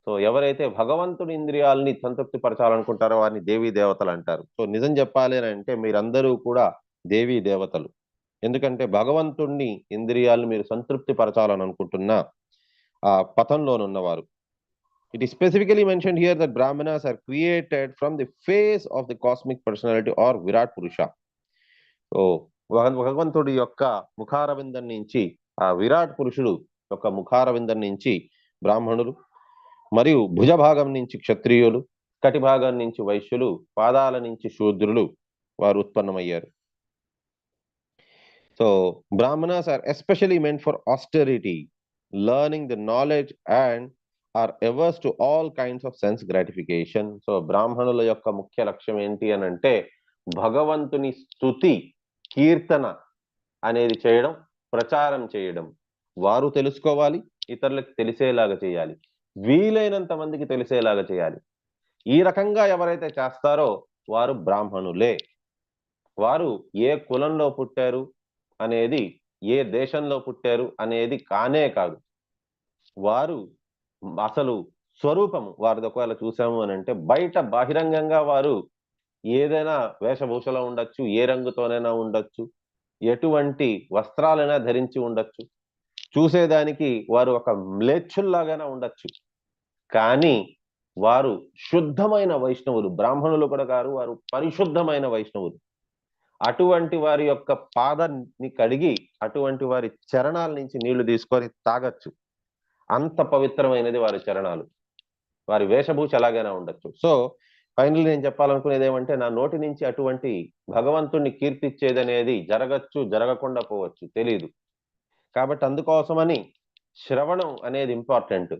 So ఎవరైతే భగవంతుని ఇంద్రియాలని సంతృప్తి పరచాలనుకుంటారో వారిని దేవీ దేవతలు అంటారు. సో నిజం చెప్పాలి అంటే మీరందరూ కూడా దేవీ దేవతలు. ఎందుకంటే భగవంతుణ్ణి ఇంద్రియాలను మీరు సంతృప్తి పరచాలని అనుకుంటున్న ఆ పథంలోనున్నవారు. It is specifically mentioned here that Brahmanas are created from the face of the cosmic personality or Virat Purusha. So భగవంతుడి యొక్క ముఖారవిందం నుంచి, ఆ విరాట్ పురుషుడు యొక్క ముఖారవిందం నుంచి బ్రాహ్మణులు, మరియు భుజభాగం నుంచి క్షత్రియులు, కటి భాగం నుంచి వైశ్యులు, పాదాల నుంచి శూద్రులు వారు ఉత్పన్నమయ్యారు. So brahmanas are especially meant for austerity, learning the knowledge and are averse to all kinds of sense gratification. So బ్రాహ్మణుల యొక్క ముఖ్య లక్ష్యం ఏంటి అని అంటే భగవంతుని స్తుతి కీర్తన అనేది చేయడం, ప్రచారం చేయడం. వారు తెలుసుకోవాలి, ఇతరులకు తెలిసేలాగా చేయాలి, వీలైనంత మందికి తెలిసేలాగా చేయాలి. ఈ రకంగా ఎవరైతే చేస్తారో వారు బ్రాహ్మణులే. వారు ఏ కులంలో పుట్టారు అనేది, ఏ దేశంలో పుట్టారు అనేది కానే కాదు. వారు అసలు స్వరూపము వారిది ఒకవేళ చూసాము అని అంటే బయట బహిరంగంగా వారు ఏదైనా వేషభూషలో ఉండొచ్చు, ఏ రంగుతోనైనా ఉండొచ్చు, ఎటువంటి వస్త్రాలైనా ధరించి ఉండొచ్చు, చూసేదానికి వారు ఒక మ్లేచ్చుల్లాగానే ఉండొచ్చు, కానీ వారు శుద్ధమైన వైష్ణవులు. బ్రాహ్మణులు కూడా కారు, వారు పరిశుద్ధమైన వైష్ణవులు. అటువంటి వారి యొక్క పాదాన్ని కడిగి అటువంటి వారి చరణాల నుంచి నీళ్లు తీసుకొని తాగొచ్చు. అంత పవిత్రమైనది వారి చరణాలు. వారి వేషభూష అలాగైనా ఉండొచ్చు. సో ఫైనల్ నేను చెప్పాలనుకునేది ఏమంటే నా నోటి నుంచి అటువంటి భగవంతుణ్ణి కీర్తిచ్చేది అనేది జరగచ్చు, జరగకుండా పోవచ్చు, తెలీదు. కాబట్టి అందుకోసమని శ్రవణం అనేది ఇంపార్టెంట్.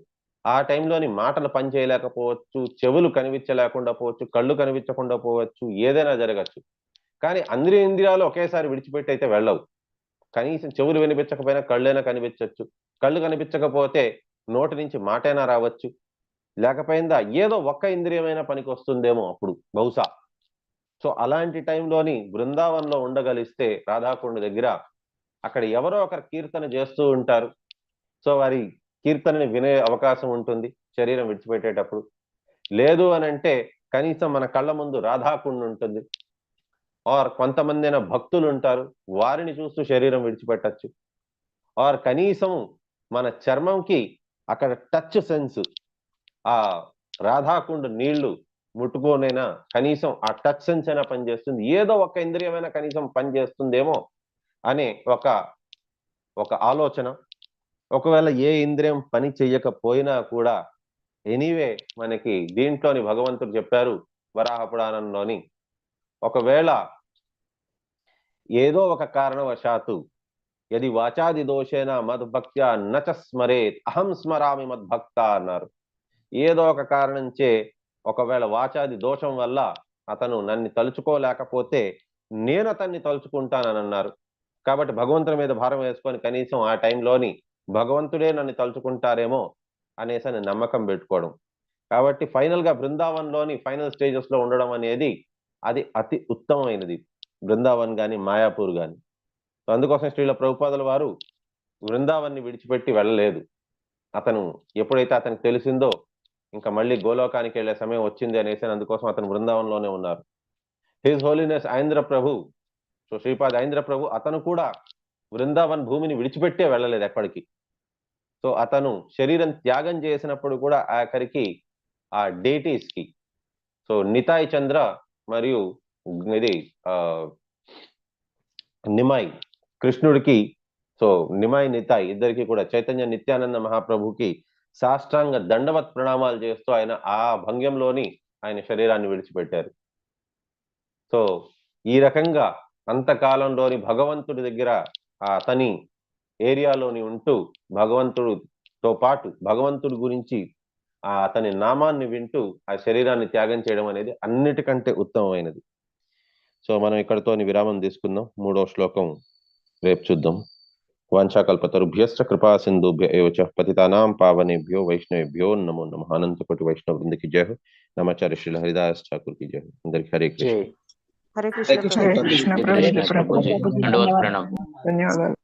ఆ టైంలోని మాటలు పని చేయలేకపోవచ్చు, చెవులు కనిపించలేకుండా పోవచ్చు, కళ్ళు కనిపించకుండా పోవచ్చు, ఏదైనా జరగచ్చు. కానీ అందరి ఇంద్రియాలు ఒకేసారి విడిచిపెట్టి అయితే వెళ్ళవు. కనీసం చెవులు వినిపించకపోయినా కళ్ళైనా కనిపించవచ్చు, కళ్ళు కనిపించకపోతే నోటి నుంచి మాటైనా రావచ్చు, లేకపోయిందా ఏదో ఒక్క ఇంద్రియమైన పనికి వస్తుందేమో అప్పుడు బహుశా. సో అలాంటి టైంలోని బృందావనంలో ఉండగలిస్తే రాధాకుండ దగ్గర అక్కడ ఎవరో ఒకరు కీర్తన చేస్తూ ఉంటారు. సో వారి కీర్తనని వినే అవకాశం ఉంటుంది శరీరం విడిచిపెట్టేటప్పుడు. లేదు అని అంటే కనీసం మన కళ్ళ ముందు రాధాకుండ ఉంటుంది, ఆర్ కొంతమంది భక్తులు ఉంటారు, వారిని చూస్తూ శరీరం విడిచిపెట్టచ్చు. ఆర్ కనీసం మన చర్మంకి అక్కడ టచ్ సెన్స్, ఆ రాధాకుండ నీళ్లు ముట్టుకోనైనా కనీసం ఆ టచ్ సెన్స్ అయినా పనిచేస్తుంది, ఏదో ఒక ఇంద్రియమైనా కనీసం పనిచేస్తుందేమో అనే ఒక ఆలోచన. ఒకవేళ ఏ ఇంద్రియం పని చెయ్యకపోయినా కూడా ఎనీవే మనకి దీంట్లోని భగవంతుడు చెప్పారు వరాహ పురాణంలోని, ఒకవేళ ఏదో ఒక కారణవశాత్తు యది వాచాది దోషేన మద్భక్త్యా నచ స్మరేత్ అహం స్మరామి మద్భక్త అన్నారు. ఏదో ఒక కారణంచే ఒకవేళ వాచాది దోషం వల్ల అతను నన్ను తలుచుకోలేకపోతే నేను అతన్ని తలుచుకుంటానని అన్నారు. కాబట్టి భగవంతుని మీద భారం వేసుకొని కనీసం ఆ టైంలోని భగవంతుడే నన్ను తలుచుకుంటారేమో అనేసి నమ్మకం పెట్టుకోవడం. కాబట్టి ఫైనల్ గా బృందావన్లోని ఫైనల్ స్టేజెస్ లో ఉండడం అనేది అది అతి ఉత్తమమైనది, బృందావన్ గాని మాయాపూర్ గాని. అందుకోసం శ్రీల ప్రభుపాదుల వారు బృందావన్ని విడిచిపెట్టి వెళ్ళలేదు. అతను ఎప్పుడైతే అతనికి తెలిసిందో ఇంకా మళ్ళీ గోలోకానికి వెళ్లే సమయం వచ్చింది అనేసి అందుకోసం అతను బృందావన్లోనే ఉన్నారు. హిజ్ హోలీనెస్ ఐంద్ర ప్రభు, సో శ్రీపాద్ ఐంద్ర ప్రభు, అతను కూడా బృందావన్ భూమిని విడిచిపెట్టే వెళ్ళలేదు ఎక్కడికి. సో అతను శరీరం త్యాగం చేసినప్పుడు కూడా ఆఖరికి ఆ డేటీస్ కి, సో నితాయ్ చంద్ర మరియు ఇది నిమాయ్ కృష్ణుడికి, సో నిమాయ్ నితాయ్ ఇద్దరికి కూడా చైతన్య నిత్యానంద మహాప్రభుకి సాష్టాంగ దండవత్ ప్రణామాలు చేస్తూ ఆయన ఆ భంగ్యంలోని ఆయన శరీరాన్ని విడిచిపెట్టారు. సో ఈ రకంగా అంతకాలంలోని భగవంతుడి దగ్గర అతని ఏరియాలోని ఉంటూ భగవంతుడితో పాటు భగవంతుడి గురించి అతని నామాన్ని వింటూ ఆ శరీరాన్ని త్యాగం చేయడం అనేది అన్నిటికంటే ఉత్తమమైనది. సో మనం ఇక్కడతోని విరామం తీసుకుందాం. 3వ శ్లోకం రేపు చూద్దాం. వాంఛాకల్పతరుభ్యశ్చ కృపా సింధుభ్య ఏవ చ పతితానాం పావనేభ్యో వైష్ణవేభ్యో నమో నమః. అనంతకోటి వైష్ణవ బృందకి జయ. నమాచార్య శ్రీ హరిదాస్ ఠాకూర్ కి జయ. అందరికి హరే కృష్ణ. హరే హరే కృష్ణ కృష్ణ ప్రభు. ప్రభు. ధన్యవాదాలు.